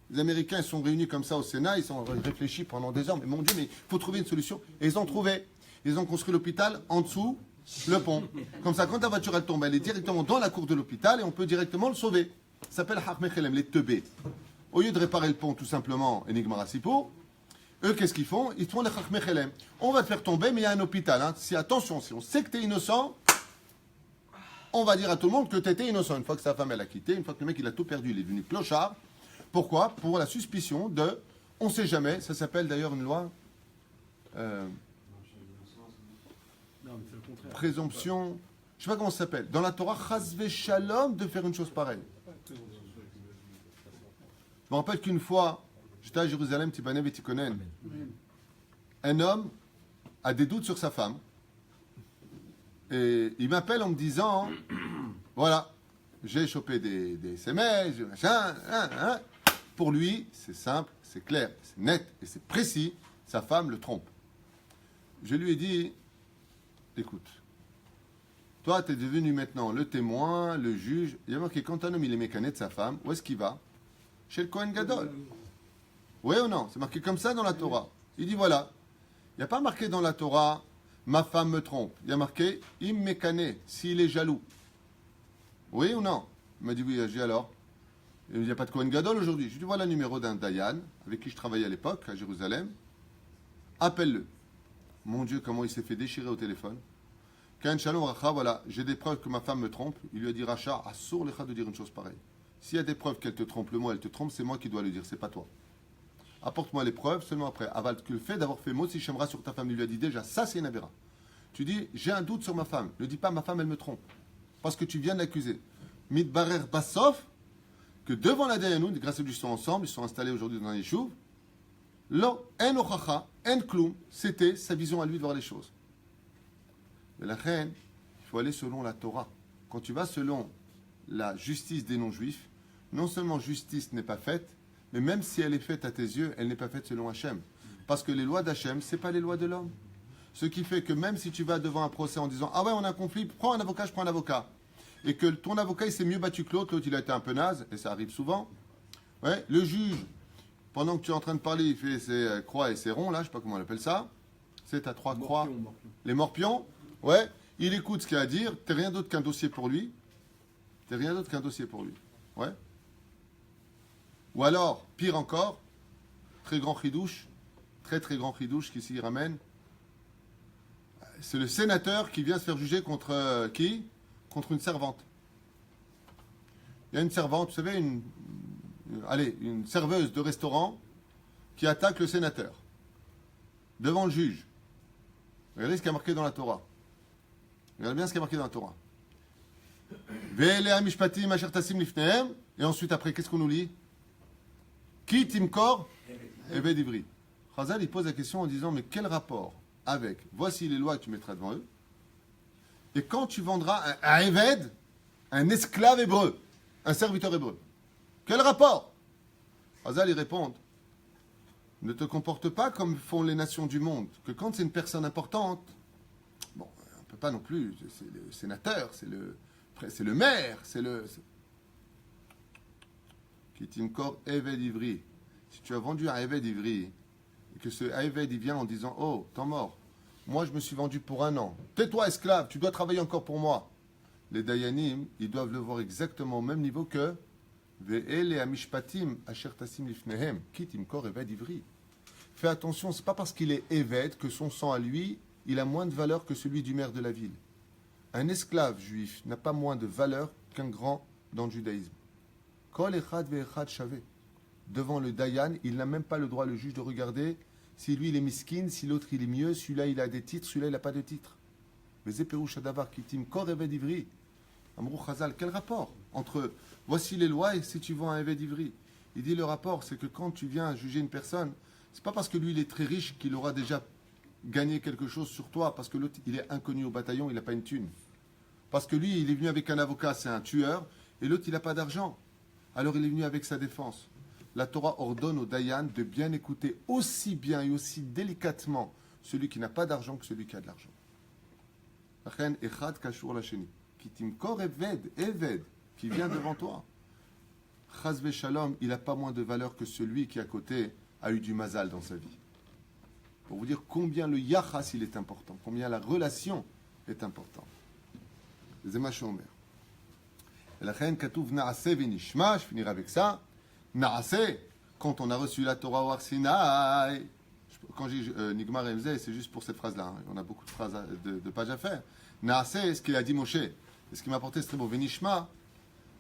Les Américains, ils sont réunis comme ça au Sénat. Ils sont réfléchis pendant des heures. Mais mon Dieu, mais il faut trouver une solution. Et ils ont trouvé. Ils ont construit l'hôpital en dessous, le pont. Comme ça, quand la voiture, elle tombe, elle est directement dans la cour de l'hôpital et on peut directement le sauver. Ça s'appelle Chachmei Chelem, les teubés. Au lieu de réparer le pont, tout simplement, Enigma Rassipo, eux, qu'est-ce qu'ils font? Ils font les Chachmei Chelem. On va te faire tomber, mais il y a un hôpital. Hein. Si, attention, si on sait que tu es innocent, on va dire à tout le monde que tu étais innocent. Une fois que sa femme, elle a quitté, une fois que le mec, il a tout perdu, il est devenu clochard. Pourquoi? Pour la suspicion de... On ne sait jamais. Ça s'appelle d'ailleurs une loi... présomption... Je ne sais pas comment ça s'appelle. Dans la Torah, chas v'shalom de faire une chose pareille. Je me rappelle qu'une fois, j'étais à Jérusalem, Tibané Betikonen. Un homme a des doutes sur sa femme. Et il m'appelle en me disant, voilà, j'ai chopé des SMS, machin, hein. Pour lui, c'est simple, c'est clair, c'est net et c'est précis, sa femme le trompe. je lui ai dit, écoute, toi, tu es devenu maintenant le témoin, le juge. Il y a marqué, quand un homme il est mécané de sa femme, où est-ce qu'il va? Chez le Kohen Gadol. Oui ou non? C'est marqué comme ça dans la Torah. Il dit, voilà, il n'y a pas marqué dans la Torah, ma femme me trompe. Il y a marqué, im mécané, s'il est jaloux. Oui ou non? Il m'a dit, oui, j'ai dit alors. Il n'y a pas de Kohen Gadol aujourd'hui. Je lui vois le numéro d'un Dayan, avec qui je travaillais à l'époque, à Jérusalem. Appelle-le. Mon Dieu, comment il s'est fait déchirer au téléphone. Kain Shalom Racha, voilà, j'ai des preuves que ma femme me trompe. Il lui a dit, Racha, assour lecha de dire une chose pareille. S'il y a des preuves qu'elle te trompe, le mot elle te trompe, c'est moi qui dois le dire, c'est pas toi. Apporte-moi les preuves, seulement après. Aval, que le fait d'avoir fait mot si Shemra sur ta femme, il lui a dit déjà, ça c'est une avéra. Tu dis, j'ai un doute sur ma femme. Ne dis pas, ma femme, elle me trompe. Parce que tu viens de l'accuser. Mitbarer Bassof, que devant la Dayanoun, grâce à Dieu, ils sont ensemble, ils sont installés aujourd'hui dans un yeshuv, lo, en ochacha, en kloum, c'était sa vision à lui de voir les choses. Mais la reine, il faut aller selon la Torah. Quand tu vas selon la justice des non-juifs, non seulement justice n'est pas faite, mais même si elle est faite à tes yeux, elle n'est pas faite selon Hachem. Parce que les lois d'Hachem, ce n'est pas les lois de l'homme. Ce qui fait que même si tu vas devant un procès en disant « Ah ouais, on a un conflit, prends un avocat, je prends un avocat. » Et que ton avocat, il s'est mieux battu que l'autre, l'autre, il a été un peu naze, et ça arrive souvent. Ouais, le juge, pendant que tu es en train de parler, il fait ses croix et ses ronds, là, je ne sais pas comment on appelle ça. C'est à trois croix. Les morpions. Ouais, il écoute ce qu'il a à dire, t'es rien d'autre qu'un dossier pour lui. T'es rien d'autre qu'un dossier pour lui. Ouais. Ou alors, pire encore, très grand chidouche, très grand chidouche qui s'y ramène. C'est le sénateur qui vient se faire juger contre qui? Contre une servante. Il y a une servante, vous savez, une serveuse de restaurant qui attaque le sénateur devant le juge. Regardez ce qui est marqué dans la Torah. Regardez bien ce qui est marqué dans la Torah. Et ensuite, après, qu'est-ce qu'on nous lit? Qui timkor Eved Ivri. Chazal, il pose la question en disant, mais quel rapport avec, voici les lois que tu mettras devant eux, et quand tu vendras un Eved, un esclave hébreu, un serviteur hébreu. Quel rapport? Chazal, ils répondent, ne te comporte pas comme font les nations du monde, que quand c'est une personne importante, bon, on ne peut pas non plus, c'est le sénateur, c'est le maire, c'est le... Kitimkor Eved Ivri. Si tu as vendu un Eved Ivri, et que ce Eved il vient en disant, oh, t'es mort, moi je me suis vendu pour 1 an, tais-toi esclave, tu dois travailler encore pour moi. Les Dayanim, ils doivent le voir exactement au même niveau que Ve'ele amishpatim asher tasim lifnehem, Kitimkor Eved Ivri. Fais attention, c'est pas parce qu'il est Eved que son sang à lui, il a moins de valeur que celui du maire de la ville. Un esclave juif n'a pas moins de valeur qu'un grand dans le judaïsme. Kol echad ve'echad shavé. Devant le Dayan, il n'a même pas le droit, le juge, de regarder si lui il est miskin, si l'autre il est mieux, celui-là il a des titres, celui-là il n'a pas de titres. Mais Zeperouch Adavar Kitim Kor Eved Ivri. Amrou Chazal, quel rapport entre voici les lois et si tu vends un Eved Ivri? Il dit le rapport, c'est que quand tu viens juger une personne, c'est pas parce que lui il est très riche qu'il aura déjà gagné quelque chose sur toi, parce que l'autre il est inconnu au bataillon, il n'a pas une thune. Parce que lui il est venu avec un avocat, c'est un tueur, et l'autre il n'a pas d'argent. Alors il est venu avec sa défense. La Torah ordonne au Dayan de bien écouter aussi bien et aussi délicatement celui qui n'a pas d'argent que celui qui a de l'argent. Lachen echad kashur lasheni. Ki timkor eved, qui vient devant toi. Chaz v'shalom, il n'a pas moins de valeur que celui qui à côté a eu du mazal dans sa vie. Pour vous dire combien le yachas il est important, combien la relation est importante. C'est ma shomer. Lachen katouv naaseh v'nishma, je finirai avec ça. Naaseh, quand on a reçu la Torah au Har Sinaï, quand j'ai Nigmar Emzeh, c'est juste pour cette phrase-là. Hein. On a beaucoup de phrases, de pages à faire. Naaseh, ce qu'il a dit Moshe, et ce qui m'a apporté, c'est très beau. Venishma,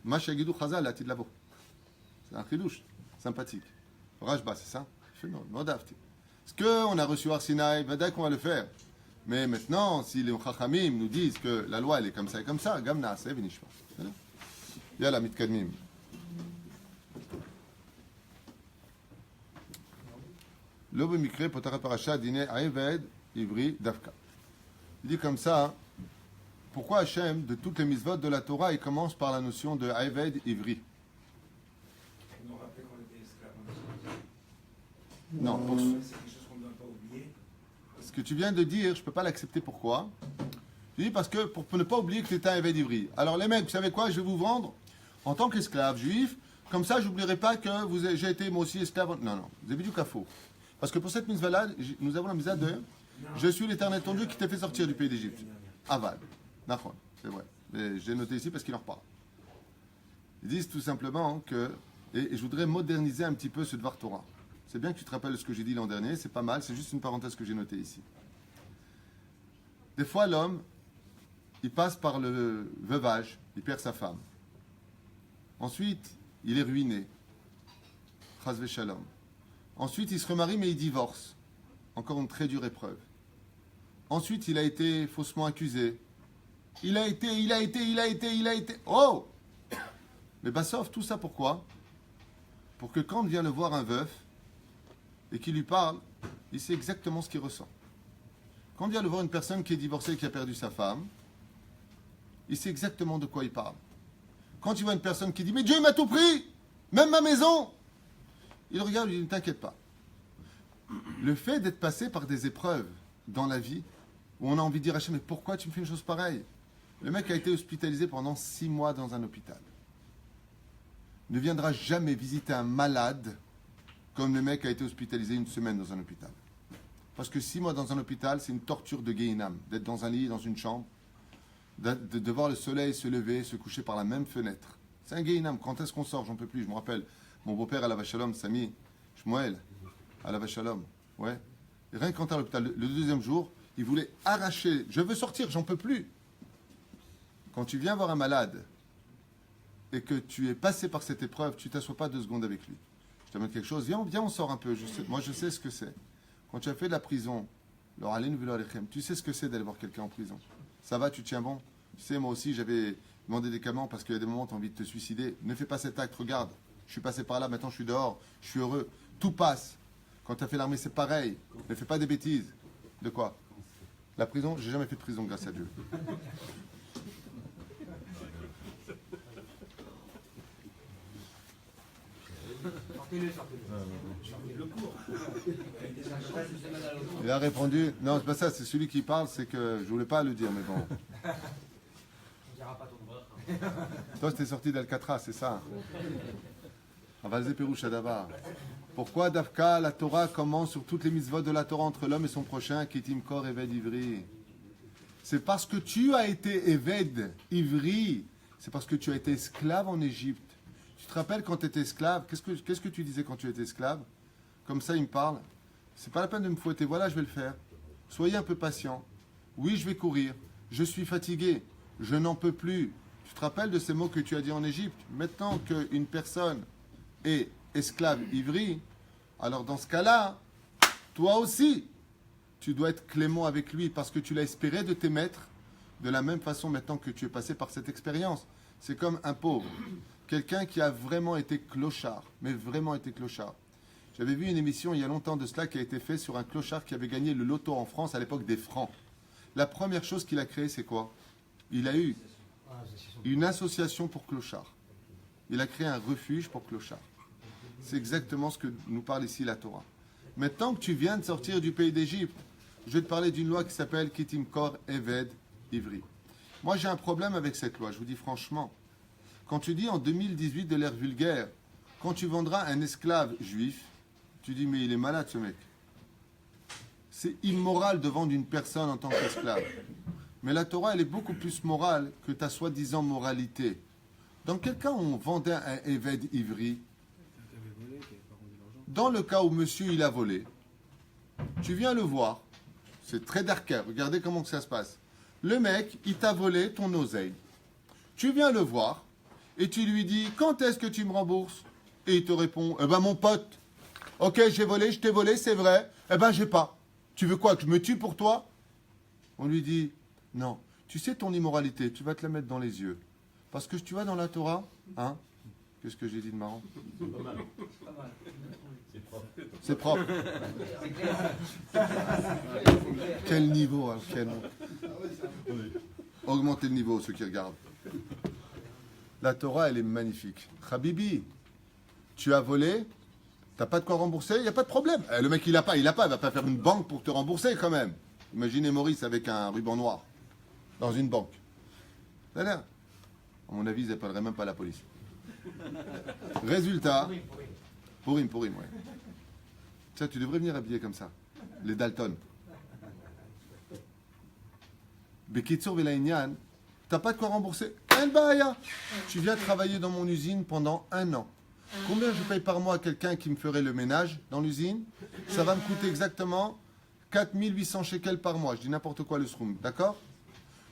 Mashagidou Chazal, la de labo. C'est un chidouche, sympathique. Rajba, c'est ça? Non, Nodavti. Ce qu'on a reçu au Har Sinaï, Vadaï qu'on va le faire. Mais maintenant, si les Chachamim nous disent que la loi, elle est comme ça et comme ça, Gam Naaseh, Venishma. Yalla, mitkadmim. לא במקרה פותח הפרשה דיני העבד עברי דווקא. Il dit comme ça, pourquoi Hachem, de toutes les mitzvot de la Torah, il commence par la notion de Aved Ivri? Nous rappeler qu'on était esclaves. Non, C'est quelque chose qu'on ne doit pas oublier. parce que tu viens de dire, je ne peux pas l'accepter. Pourquoi? Je dis parce que pour ne pas oublier que tu étais un évêque d'Ivry. Alors les mecs, vous savez quoi? Je vais vous vendre en tant qu'esclave juif. Comme ça, je n'oublierai pas que j'ai été moi aussi esclave. Non, non, vous avez du cafou. Parce que pour cette mitzvah-là, nous avons la mitzvah de je suis l'Éternel ton Dieu qui t'a fait sortir du pays d'Égypte. Aval. Nachon, c'est vrai. Mais j'ai noté ici parce qu'il en reparle. Ils disent tout simplement que, et je voudrais moderniser un petit peu ce Dvar Torah. C'est bien que tu te rappelles de ce que j'ai dit l'an dernier, c'est pas mal, c'est juste une parenthèse que j'ai notée ici. Des fois, l'homme, il passe par le veuvage, il perd sa femme. Ensuite, il est ruiné. Chas v'shalom. Ensuite, il se remarie, mais il divorce. Encore une très dure épreuve. Ensuite, il a été faussement accusé. Il a été. Oh! Mais Bassov, tout ça pourquoi? Pour que quand vient le voir un veuf et qu'il lui parle, il sait exactement ce qu'il ressent. Quand vient le voir une personne qui est divorcée et qui a perdu sa femme, il sait exactement de quoi il parle. Quand il voit une personne qui dit « Mais Dieu m'a tout pris, même ma maison !» il regarde et lui dit « Ne t'inquiète pas. » Le fait d'être passé par des épreuves dans la vie, où on a envie de dire à Hachem « Mais pourquoi tu me fais une chose pareille ?» Le mec a été hospitalisé pendant 6 mois dans un hôpital. Ne viendra jamais visiter un malade comme le mec a été hospitalisé 1 semaine dans un hôpital. Parce que 6 mois dans un hôpital, c'est une torture de Gehinam, d'être dans un lit, dans une chambre, de voir le soleil se lever, se coucher par la même fenêtre. C'est un Gehinam. Quand est-ce qu'on sort? J'en peux plus. Je me rappelle, mon beau-père à la Vachalom, Sami, Shmuel, à la Vachalom, ouais. Et rien qu'entrer à l'hôpital, le deuxième jour, il voulait arracher. Je veux sortir, j'en peux plus. Quand tu viens voir un malade et que tu es passé par cette épreuve, tu ne t'assois pas 2 secondes avec lui. Je te demande quelque chose, viens, on sort un peu. Moi, je sais ce que c'est. Quand tu as fait de la prison, tu sais ce que c'est d'aller voir quelqu'un en prison. Ça va, tu tiens bon? Tu sais, moi aussi, j'avais demandé des calmants parce qu'il y a des moments où tu as envie de te suicider. Ne fais pas cet acte, regarde. Je suis passé par là, maintenant je suis dehors, je suis heureux. Tout passe. Quand tu as fait l'armée, c'est pareil. Ne fais pas des bêtises. De quoi? La prison? J'ai jamais fait de prison, grâce à Dieu. Il a répondu, non, c'est pas ça, c'est celui qui parle, c'est que je voulais pas le dire, mais bon. Toi, t'es sorti d'Alcatraz, c'est ça? Avalze Perouche Adavar. Pourquoi Dafka, la Torah commence sur toutes les mitzvot de la Torah entre l'homme et son prochain, Kitim Kor Eved Ivri? C'est parce que tu as été Eved Ivri, c'est parce que tu as été esclave en Égypte. Tu te rappelles quand tu étais esclave, qu'est-ce que tu disais quand tu étais esclave? Comme ça, il me parle. C'est pas la peine de me fouetter. Voilà, je vais le faire. Soyez un peu patient. Oui, je vais courir. Je suis fatigué. Je n'en peux plus. Tu te rappelles de ces mots que tu as dit en Égypte? Maintenant qu'une personne est esclave ivri, alors dans ce cas-là, toi aussi, tu dois être clément avec lui parce que tu l'as espéré de tes maîtres de la même façon maintenant que tu es passé par cette expérience. C'est comme un pauvre. Quelqu'un qui a vraiment été clochard, mais vraiment été clochard. J'avais vu une émission il y a longtemps de cela qui a été faite sur un clochard qui avait gagné le loto en France à l'époque des francs. La première chose qu'il a créée, c'est quoi? Il a eu une association pour clochards. Il a créé un refuge pour clochards. C'est exactement ce que nous parle ici la Torah. Maintenant que tu viens de sortir du pays d'Égypte, je vais te parler d'une loi qui s'appelle Kitim Kor Eved Ivri. Moi, j'ai un problème avec cette loi, je vous dis franchement. Quand tu dis en 2018 de l'ère vulgaire, quand tu vendras un esclave juif, tu dis mais il est malade ce mec. C'est immoral de vendre une personne en tant qu'esclave. Mais la Torah, elle est beaucoup plus morale que ta soi-disant moralité. Dans quel cas on vendait un Eved Ivri? Dans le cas où monsieur il a volé, tu viens le voir, c'est très darker, regardez comment ça se passe. Le mec, il t'a volé ton oseille. Tu viens le voir, et tu lui dis, quand est-ce que tu me rembourses? Et il te répond, eh ben mon pote, ok j'ai volé, je t'ai volé, c'est vrai, eh ben j'ai pas. Tu veux quoi, que je me tue pour toi? On lui dit, non, tu sais ton immoralité, tu vas te la mettre dans les yeux. Parce que tu vas dans la Torah, hein? Qu'est-ce que j'ai dit de marrant? C'est propre. Quel niveau, hein, quel... Augmentez le niveau, ceux qui regardent. La Torah, elle est magnifique. Habibi, tu as volé, t'as pas de quoi rembourser, il n'y a pas de problème. Le mec, il a pas, il va pas faire une banque pour te rembourser quand même. Imaginez Maurice avec un ruban noir dans une banque. C'est-à-dire, à mon avis, ils n'appelleraient même pas la police. Résultat, Pourim, ouais. Tiens, tu devrais venir habiller comme ça. Les Dalton. Bekitsour Velaïnian, t'as pas de quoi rembourser. Tu viens travailler dans mon usine pendant 1 an. Combien je paye par mois à quelqu'un qui me ferait le ménage dans l'usine? Ça va me coûter exactement 4800 shekels par mois. Je dis n'importe quoi le sroum, d'accord?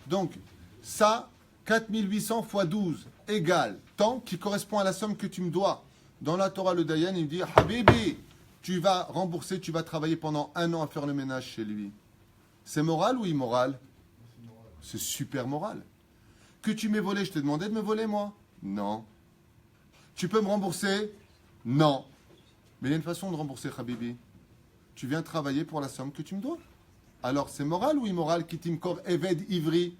Donc, ça, 4800 fois 12 égale temps qui correspond à la somme que tu me dois. Dans la Torah, le Dayan, il me dit Habibi, tu vas rembourser, tu vas travailler pendant 1 an à faire le ménage chez lui. C'est moral ou immoral? C'est super moral. Que tu m'aies volé, je t'ai demandé de me voler, moi? Non. Tu peux me rembourser? Non. Mais il y a une façon de rembourser, Habibi. Tu viens travailler pour la somme que tu me dois. Alors, c'est moral ou immoral? Kitimkor Eved Ivri.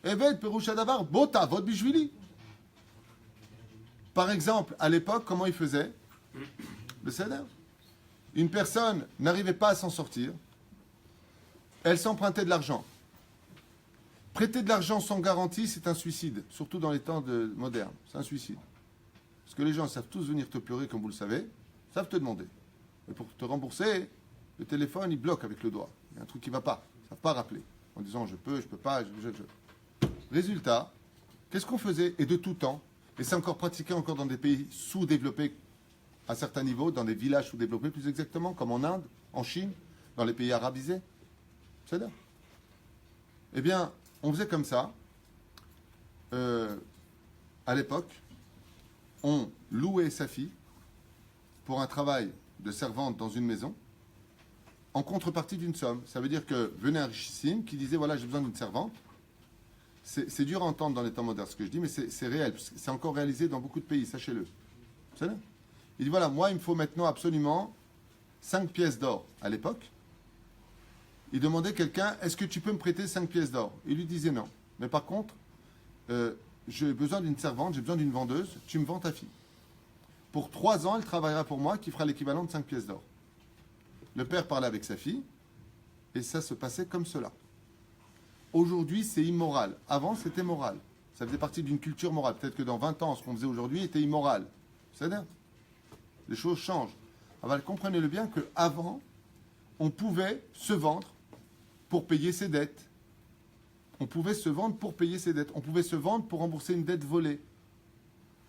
Eved Perushadavar, Bota, Vot Bishvili. Par exemple, à l'époque, comment ils faisaient? Le Seder. Une personne n'arrivait pas à s'en sortir. Elle s'empruntait de l'argent. Prêter de l'argent sans garantie, c'est un suicide, surtout dans les temps modernes. C'est un suicide. Parce que les gens savent tous venir te pleurer, comme vous le savez, savent te demander. Et pour te rembourser, le téléphone, il bloque avec le doigt. Il y a un truc qui ne va pas. Ils ne savent pas rappeler. En disant je peux pas, je. Résultat, qu'est-ce qu'on faisait? Et de tout temps, et c'est encore pratiqué encore dans des pays sous-développés à certains niveaux, dans des villages sous-développés plus exactement, comme en Inde, en Chine, dans les pays arabisés. C'est là. Eh bien, on faisait comme ça. À l'époque, on louait sa fille pour un travail de servante dans une maison en contrepartie d'une somme. Ça veut dire que venait un richissime qui disait voilà, j'ai besoin d'une servante. C'est dur à entendre dans les temps modernes ce que je dis, mais c'est réel. C'est encore réalisé dans beaucoup de pays, sachez-le. Vous savez? Il dit voilà, moi il me faut maintenant absolument 5 pièces d'or. À l'époque, il demandait quelqu'un est-ce que tu peux me prêter 5 pièces d'or? Il lui disait non. Mais par contre, j'ai besoin d'une servante, j'ai besoin d'une vendeuse, tu me vends ta fille. Pour 3 ans, elle travaillera pour moi, qui fera l'équivalent de 5 pièces d'or. Le père parlait avec sa fille, et ça se passait comme cela. Aujourd'hui, c'est immoral. Avant, c'était moral. Ça faisait partie d'une culture morale. Peut-être que dans 20 ans, ce qu'on faisait aujourd'hui était immoral. C'est-à-dire, les choses changent. Alors, comprenez-le bien qu'avant, on pouvait se vendre pour payer ses dettes. On pouvait se vendre pour payer ses dettes. On pouvait se vendre pour rembourser une dette volée.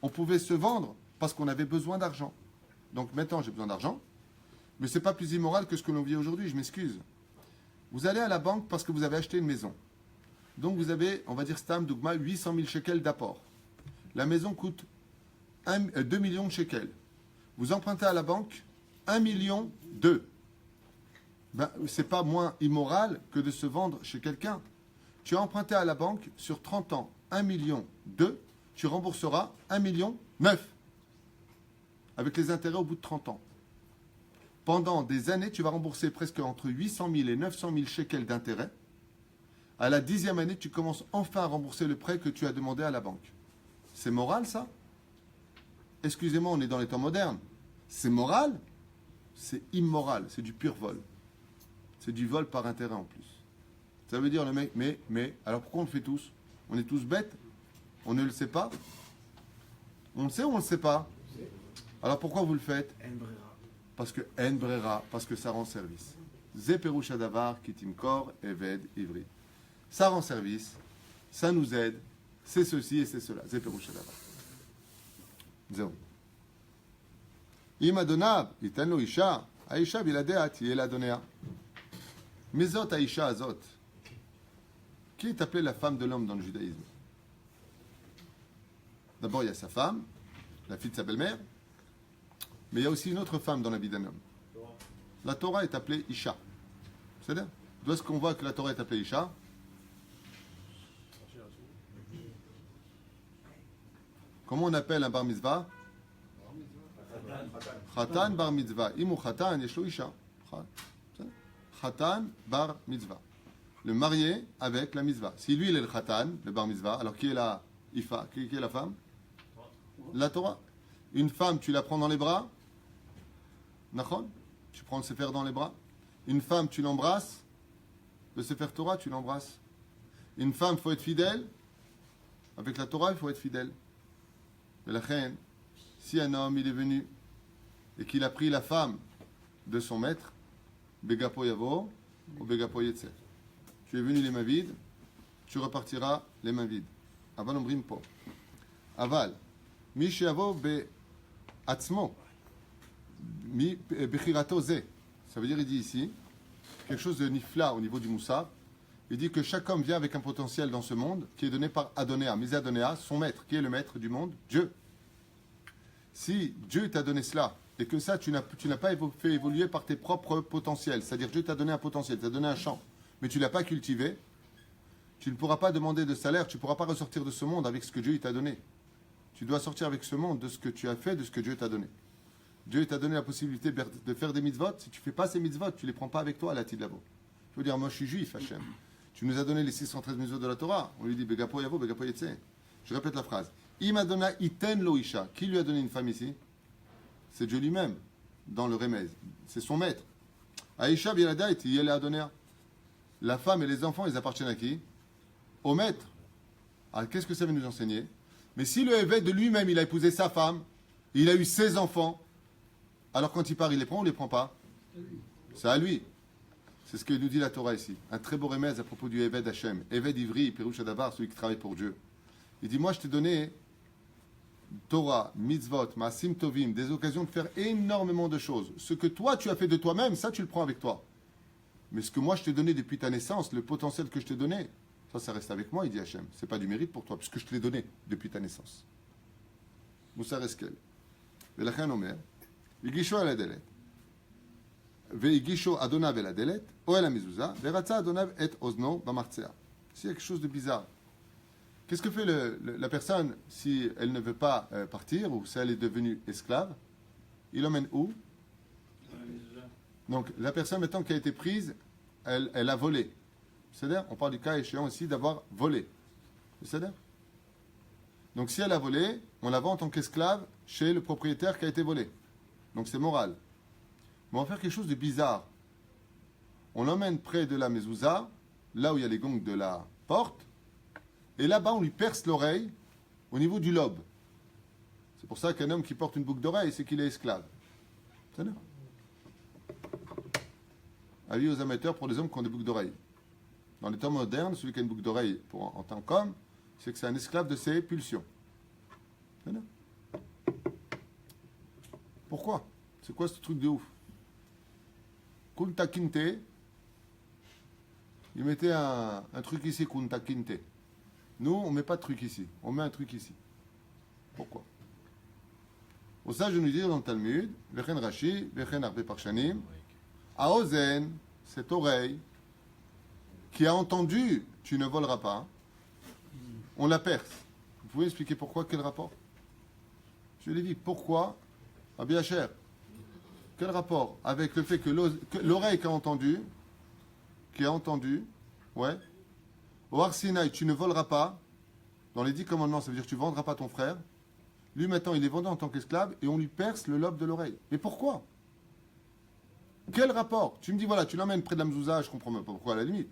On pouvait se vendre parce qu'on avait besoin d'argent. Donc maintenant, j'ai besoin d'argent. Mais ce n'est pas plus immoral que ce que l'on vit aujourd'hui, je m'excuse. Vous allez à la banque parce que vous avez acheté une maison. Donc vous avez, on va dire Stam, Dougma, 800 000 shekels d'apport. La maison coûte 2 millions de shekels. Vous empruntez à la banque 1 million 2. Ben, ce n'est pas moins immoral que de se vendre chez quelqu'un. Tu as emprunté à la banque sur 30 ans 1 million 2, tu rembourseras 1 million 9. Avec les intérêts au bout de 30 ans. Pendant des années, tu vas rembourser presque entre 800 000 et 900 000 shekels d'intérêt. À la 10e année, tu commences enfin à rembourser le prêt que tu as demandé à la banque. C'est moral, ça? Excusez-moi, on est dans les temps modernes. C'est moral? C'est immoral, c'est du pur vol. C'est du vol par intérêt en plus. Ça veut dire le mec, mais, alors pourquoi on le fait tous? On est tous bêtes? On ne le sait pas? On le sait ou on ne le sait pas? Alors pourquoi vous le faites? Parce que en brera, parce que ça rend service. Ze perush hadavar kitimkor eved ivri. Ça rend service, ça nous aide, c'est ceci et c'est cela. Ze perush hadavar. Zéro. Im adonav iten lo isha, האישה בלעדיה תהיה לאדוניה. מי זאת האישה הזאת? Qui est appelée la femme de l'homme dans le judaïsme? D'abord, il y a sa femme, la fille de sa belle-mère, mais il y a aussi une autre femme dans la vie d'un homme. La Torah est appelée Isha. C'est-à-dire, d'où est-ce qu'on voit que la Torah est appelée Isha? Comment on appelle un bar mitzvah? Khatan bar mitzvah. Imu khatan, yeshlo Isha. Khatan bar mitzvah. Le marié avec la mitzvah. Si lui, il est le khatan, le bar mitzvah, alors qui est la ifa? Qui est la femme? La Torah. Une femme, tu la prends dans les bras. Nachon? Tu prends le sefer dans les bras. Une femme, tu l'embrasses. de Sefer Torah, tu l'embrasses. Une femme, il faut être fidèle. Avec la Torah, il faut être fidèle. Mais la reine, si un homme, il est venu et qu'il a pris la femme de son maître, Begapo Yavo ou Begapo Yetzer. Tu es venu les mains vides, tu repartiras les mains vides. Aval Ombrim Po. Aval. Mi Sheavo Be Atzmo. Mi Bechirato Ze. Ça veut dire, il dit ici, quelque chose de nifla au niveau du Moussar. Il dit que chaque homme vient avec un potentiel dans ce monde qui est donné par Adonéa, Mise Adonéa, son maître. Qui est le maître du monde? Dieu. Si Dieu t'a donné cela, et que ça, tu n'as pas fait évoluer par tes propres potentiels, c'est-à-dire Dieu t'a donné un potentiel, t'a donné un champ, mais tu ne l'as pas cultivé, tu ne pourras pas demander de salaire, tu ne pourras pas ressortir de ce monde avec ce que Dieu t'a donné. Tu dois sortir avec ce monde de ce que tu as fait, de ce que Dieu t'a donné. Dieu t'a donné la possibilité de faire des mitzvot. Si tu ne fais pas ces mitzvot, tu ne les prends pas avec toi à la Tidlavo. Il faut dire, moi je suis juif, Hachem. Tu nous as donné les 613 mitzvot de la Torah. On lui dit, Begapo Yavo, Begapo Yetse. Je répète la phrase. Imadona iten loisha. Qui lui a donné une femme ici? C'est Dieu lui-même, dans le Remez. C'est son maître. Aïcha Bielada et Yel Adonea. La femme et les enfants, ils appartiennent à qui? Au maître. Alors qu'est-ce que ça veut nous enseigner? Mais si le évêque de lui-même, il a épousé sa femme, il a eu 16 enfants, alors quand il part, il les prend ou il les prend pas? C'est à lui. C'est ce que nous dit la Torah ici. Un très beau remède à propos du Eved Hashem. Eved Ivri, Pirouche Adabar, celui qui travaille pour Dieu. Il dit, moi je t'ai donné Torah, mitzvot, maasim tovim, des occasions de faire énormément de choses. Ce que toi tu as fait de toi-même, ça tu le prends avec toi. Mais ce que moi je t'ai donné depuis ta naissance, le potentiel que je t'ai donné, ça reste avec moi, il dit Hachem. C'est pas du mérite pour toi, puisque je te l'ai donné depuis ta naissance. Moussa Reskel. Velachan Omer, Igisho el Adelet. Veigisho Adonav el Adelet, O el Amizouza, Veratza Adonav et Ozno Bamartzea. C'est quelque chose de bizarre. Qu'est-ce que fait la personne si elle ne veut pas partir ou si elle est devenue esclave? Il l'emmène où? Donc la personne maintenant qui a été prise, elle a volé. C'est-à-dire, on parle du cas échéant ici d'avoir volé. C'est-à-dire? Donc si elle a volé, on la vend en tant qu'esclave chez le propriétaire qui a été volé. Donc c'est moral. Mais on va faire quelque chose de bizarre. On l'emmène près de la mezouza, là où il y a les gongs de la porte, et là-bas on lui perce l'oreille au niveau du lobe. C'est pour ça qu'un homme qui porte une boucle d'oreille, c'est qu'il est esclave. C'est-à-dire? Avis aux amateurs pour les hommes qui ont des boucles d'oreille. Dans les temps modernes, celui qui a une boucle d'oreille en tant qu'homme, c'est que c'est un esclave de ses pulsions. Pourquoi? C'est quoi ce truc de ouf? Kunta Kinte, il mettait un truc ici, Kunta Kinte. Nous, on ne met pas de truc ici, on met un truc ici. Pourquoi? Au sage de nous dire dans le Talmud, Vechen Rashi, Vechen Arbe Parshanim, Aozen, cette oreille, qui a entendu tu ne voleras pas, on la perce. Vous pouvez expliquer pourquoi? Quel rapport? Je l'ai dit, pourquoi? Ah bien cher. Quel rapport avec le fait que l'oreille qui a entendu, ouais, au Har Sinaï, tu ne voleras pas, dans les 10 commandements, ça veut dire que tu ne vendras pas ton frère. Lui maintenant, il est vendu en tant qu'esclave et on lui perce le lobe de l'oreille. Mais pourquoi? Quel rapport? Tu me dis, voilà, tu l'emmènes près de la mezouza, je comprends même pas pourquoi à la limite.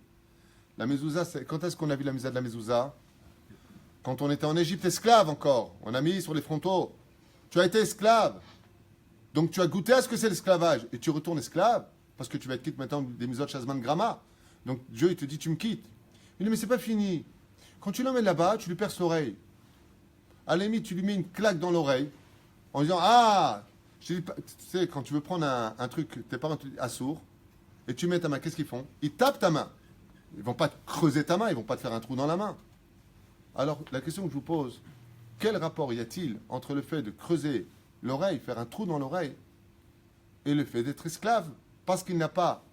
La mezouza, quand est-ce qu'on a vu la mezouza de la mezouza? Quand on était en Égypte esclave encore. On a mis sur les frontaux. Tu as été esclave. Donc tu as goûté à ce que c'est l'esclavage. Et tu retournes esclave, parce que tu vas être quitte maintenant des mitzvot Shazman Grama. Donc Dieu, il te dit, tu me quittes. Il dit, mais c'est pas fini. Quand tu l'emmènes là-bas, tu lui perces l'oreille. À la limite, tu lui mets une claque dans l'oreille, en disant, ah, je te dis, tu sais, quand tu veux prendre un truc, tes parents te disent, assourd, et tu mets ta main, qu'est-ce qu'ils font? Ils tapent ta main. Ils ne vont pas te creuser ta main, ils ne vont pas te faire un trou dans la main. Alors, la question que je vous pose, quel rapport y a-t-il entre le fait de creuser l'oreille, faire un trou dans l'oreille, et le fait d'être esclave, parce qu'il n'a pas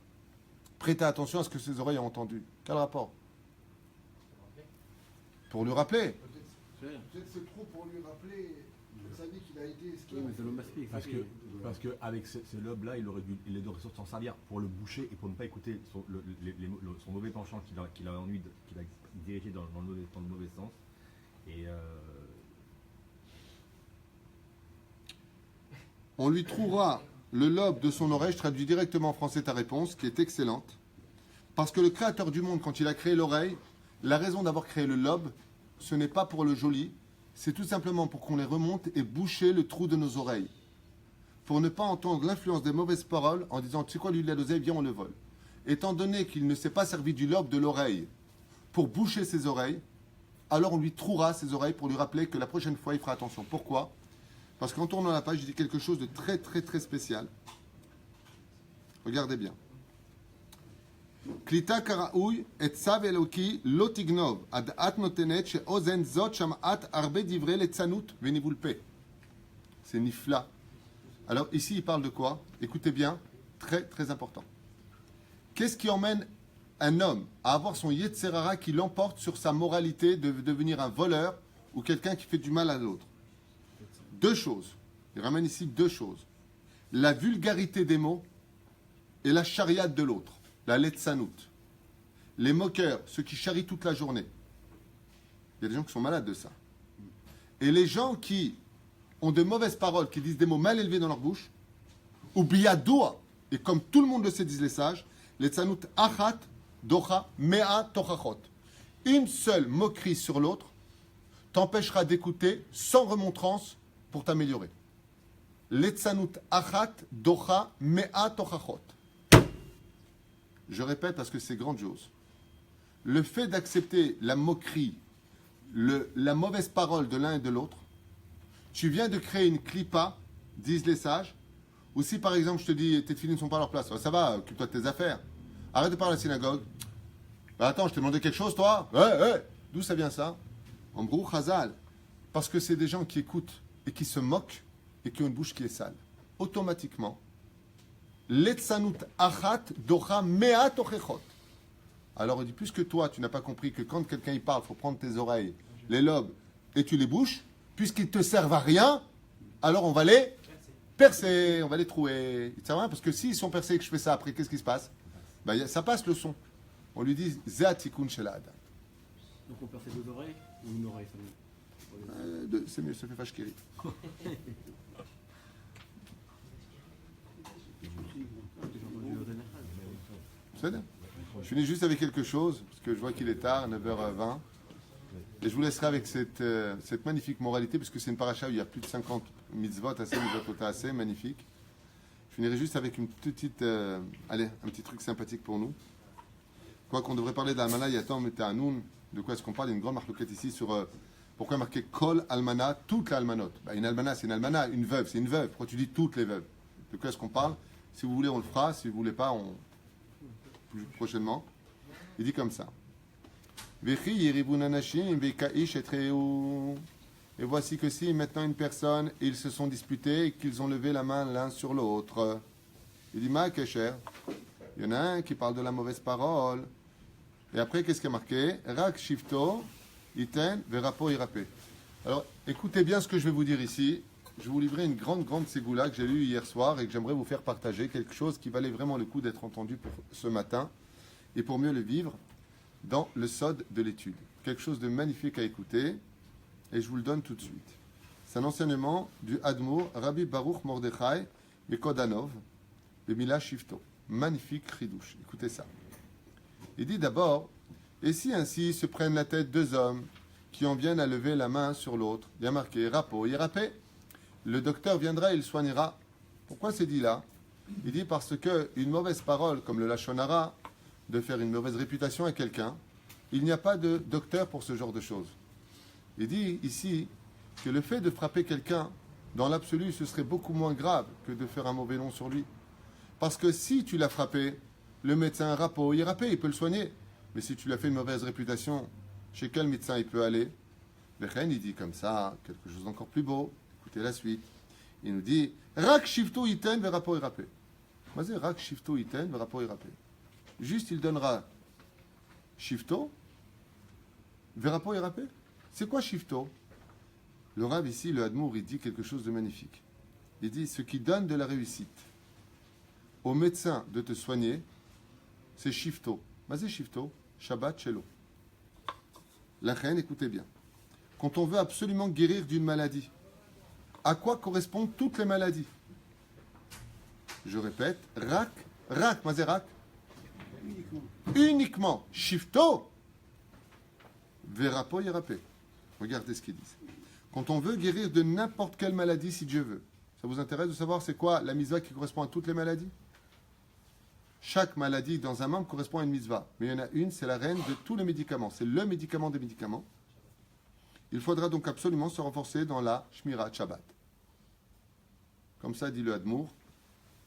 prêté attention à ce que ses oreilles ont entendu? Quel rapport? Pour lui rappeler. Peut-être c'est trop pour lui rappeler, ça dit qu'il a été esclave. Oui, mais ça le mastique. Parce qu'avec ce lobe-là, il aurait dû s'en servir pour le boucher et pour ne pas écouter son mauvais penchant qu'il a dirigé dans le mauvais sens. Et On lui trouvera le lobe de son oreille, je traduis directement en français ta réponse, qui est excellente. Parce que le créateur du monde, quand il a créé l'oreille, la raison d'avoir créé le lobe, ce n'est pas pour le joli, c'est tout simplement pour qu'on les remonte et boucher le trou de nos oreilles. Pour ne pas entendre l'influence des mauvaises paroles en disant, tu sais quoi, lui, il a l'oseille, viens, on le vole. Étant donné qu'il ne s'est pas servi du lobe de l'oreille pour boucher ses oreilles, alors on lui trouera ses oreilles pour lui rappeler que la prochaine fois, il fera attention. Pourquoi ? Parce qu'en tournant la page, il dit quelque chose de très, très, très spécial. Regardez bien. Klita karaoui et tsav eloki lo tignov ad at notenet she ozen zot shamat arbe divrei letzanut venivulpe. C'est nifla. Alors ici, il parle de quoi ? Écoutez bien, très, très important. Qu'est-ce qui emmène un homme à avoir son Yetzerara qui l'emporte sur sa moralité de devenir un voleur ou quelqu'un qui fait du mal à l'autre? Deux choses. Il ramène ici deux choses. La vulgarité des mots et la chariade de l'autre. La letzanout. Les moqueurs, ceux qui charrient toute la journée. Il y a des gens qui sont malades de ça. Et les gens qui ont de mauvaises paroles, qui disent des mots mal élevés dans leur bouche, ou biyadoua, et comme tout le monde le sait, disent les sages, letzanout achat, docha, mea, tochachot. Une seule moquerie sur l'autre t'empêchera d'écouter sans remontrance pour t'améliorer. Letzanout achat, docha, mea, tochachot. Je répète parce que c'est grandiose. Le fait d'accepter la moquerie, la mauvaise parole de l'un et de l'autre, tu viens de créer une clipa, disent les sages, ou si par exemple je te dis tes filles ne sont pas à leur place, ça va, occupe-toi de tes affaires. Arrête de parler à la synagogue. Bah attends, je t'ai demandé quelque chose toi ? Ouais. D'où ça vient ça ? En brou chazal. Parce que c'est des gens qui écoutent et qui se moquent et qui ont une bouche qui est sale. Automatiquement, Letzanout achat docha mea tochechot. Alors il dit, puisque toi, tu n'as pas compris que quand quelqu'un y parle, il faut prendre tes oreilles, les lobes, et tu les bouches, puisqu'ils ne te servent à rien, alors on va les percer, on va les trouer. Ils ne servent à rien, parce que s'ils sont percés et que je fais ça après, qu'est-ce qui se passe ? Ben, ça passe le son. On lui dit, Zeatikun shela adam. Donc on perce ses deux oreilles ou une oreille seulement C'est mieux, ça fait fashkiri. Je finis juste avec quelque chose, parce que je vois qu'il est tard, 9h20. Et je vous laisserai avec cette magnifique moralité, parce que c'est une paracha où il y a plus de 50 mitzvot, assez magnifique. Je finirai juste avec une petite, un petit truc sympathique pour nous. Quoi qu'on devrait parler de l'almana, yatom et ta'anoun. De quoi est-ce qu'on parle ? Il y a une grande marloquette ici sur pourquoi marquer kol almana, toute l'almanot. Une almana, c'est une almana, une veuve, c'est une veuve. Pourquoi tu dis toutes les veuves ? De quoi est-ce qu'on parle ? Si vous voulez, on le fera. Si vous voulez pas, plus prochainement. Il dit comme ça. Et voici que si maintenant une personne, ils se sont disputés et qu'ils ont levé la main l'un sur l'autre. Il dit, ma kesher. Il y en a un qui parle de la mauvaise parole. Et après, qu'est-ce qui est marqué ? Rak shifto, iten, verapo irapé. Alors, écoutez bien ce que je vais vous dire ici. Je vais vous livrer une grande ségoula que j'ai lue hier soir et que j'aimerais vous faire partager. Quelque chose qui valait vraiment le coup d'être entendu pour ce matin et pour mieux le vivre dans le sod de l'étude. Quelque chose de magnifique à écouter et je vous le donne tout de suite. C'est un enseignement du Admour Rabbi Baruch Mordechai Mekodanov de Mila Shifto. Magnifique ridouche. Écoutez ça. Il dit d'abord, et si ainsi se prennent la tête deux hommes qui en viennent à lever la main sur l'autre, il y a marqué rapo irapé. Le docteur viendra et il soignera. Pourquoi c'est dit là ? Il dit parce que une mauvaise parole, comme le lachon hara, de faire une mauvaise réputation à quelqu'un, il n'y a pas de docteur pour ce genre de choses. Il dit ici que le fait de frapper quelqu'un, dans l'absolu, ce serait beaucoup moins grave que de faire un mauvais nom sur lui. Parce que si tu l'as frappé, le médecin rapo, il peut le soigner. Mais si tu lui as fait une mauvaise réputation, chez quel médecin il peut aller ? Le Chen, il dit comme ça, quelque chose d'encore plus beau. Écoutez la suite. Il nous dit Rak shifto iten verapo irapé. Moi, c'est Rak shifto iten verapo irapé. Juste, il donnera shifto, verapo irapé. C'est quoi shifto ? Le Rav ici, le Admour, il dit quelque chose de magnifique. Il dit ce qui donne de la réussite au médecin de te soigner, c'est shifto. Mais c'est shifto, Shabbat Shelo. La reine, écoutez bien. Quand on veut absolument guérir d'une maladie, à quoi correspondent toutes les maladies ? Je répète, rak, mazé rak, Uniquement. Shifto, verapo yerapé. Regardez ce qu'ils disent. Quand on veut guérir de n'importe quelle maladie, si Dieu veut, ça vous intéresse de savoir c'est quoi la mitzvah qui correspond à toutes les maladies? Chaque maladie dans un membre correspond à une mitzvah. Mais il y en a une, c'est la reine de tous les médicaments. C'est le médicament des médicaments. Il faudra donc absolument se renforcer dans la Shmirat Shabbat. Comme ça dit le Admour.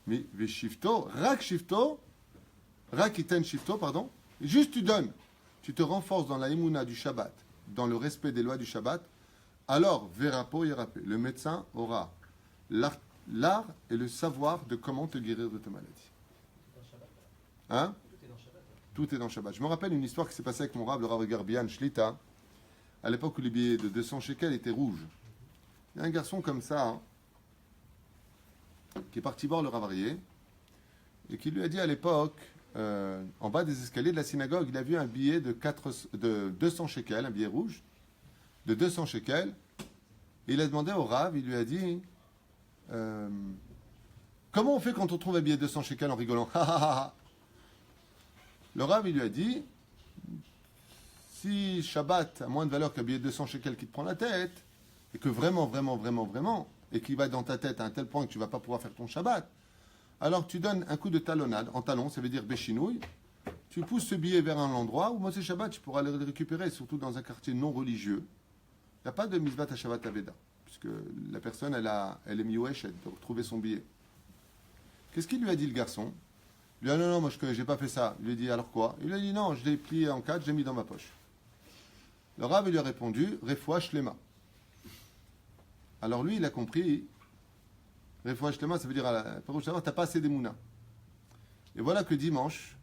Mais Veshifto, Rak Shifto, Rak Iten Shifto, pardon. Juste tu donnes. Tu te renforces dans la Emouna du Shabbat, dans le respect des lois du Shabbat. Alors, Verapo Yerapé. Le médecin aura l'art et le savoir de comment te guérir de ta maladie. Hein? Tout est dans Shabbat. Je me rappelle une histoire qui s'est passée avec mon rab, le Rav Garbian Shlita, à l'époque où les billets de 200 shekels étaient rouges. Il y a un garçon comme ça, hein, qui est parti voir le Ravarié, et qui lui a dit à l'époque, en bas des escaliers de la synagogue, il a vu un billet de 200 shekels, un billet rouge, de 200 shekels, et il a demandé au Rav, il lui a dit, comment on fait quand on trouve un billet de 200 shekels en rigolant? Le Rav, il lui a dit, si Shabbat a moins de valeur qu'un billet de 200 shekels qui te prend la tête, et que vraiment, et qui va dans ta tête à un tel point que tu ne vas pas pouvoir faire ton Shabbat, alors tu donnes un coup de talonnade, en talon, ça veut dire béchinouille, tu pousses ce billet vers un endroit où Moshe Shabbat, tu pourras le récupérer, surtout dans un quartier non religieux. Il n'y a pas de misvat à Shabbat Aveda, puisque la personne, elle est miouéchet de retrouver son billet. Qu'est-ce qu'il lui a dit le garçon? Il lui a dit non, moi je n'ai pas fait ça. Il lui a dit alors quoi? Il lui a dit non, je l'ai plié en quatre, je l'ai mis dans ma poche. Le Rav lui a répondu Refoua Shlema. Alors lui, il a compris Refoua Shlema, ça veut dire tu n'as pas assez d'émouna. Et voilà que dimanche,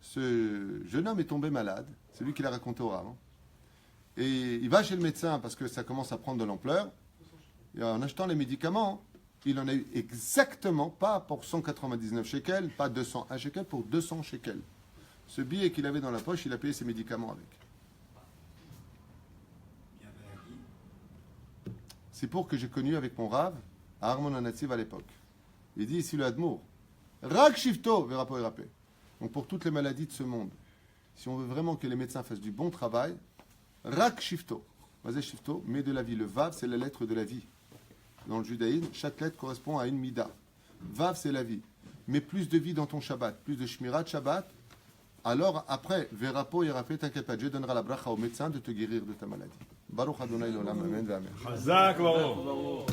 ce jeune homme est tombé malade. C'est lui qui l'a raconté au Rav. Hein. Et il va chez le médecin parce que ça commence à prendre de l'ampleur. Et en achetant les médicaments, il en a eu exactement, pas pour 199 shekels, pas 201 shekels, pour 200 shekels. Ce billet qu'il avait dans la poche, il a payé ses médicaments avec. C'est pour que j'ai connu avec mon Rav à Armon Anatsiv à l'époque. Il dit ici le Admour, Rak Shifto, Verapo Erapé. Donc pour toutes les maladies de ce monde, si on veut vraiment que les médecins fassent du bon travail, Rak Shifto, Vas-y Shifto, mais de la vie. Le Vav, c'est la lettre de la vie. Dans le judaïsme, chaque lettre correspond à une mida. Vav, c'est la vie. Mets plus de vie dans ton Shabbat, plus de Shmirat Shabbat. Alors après, Verapo Yerapé, t'inquiète pas, Dieu donnera la bracha au médecin de te guérir de ta maladie. Baruch Adonai l'olam, amen, amen. Chazak, Baruch.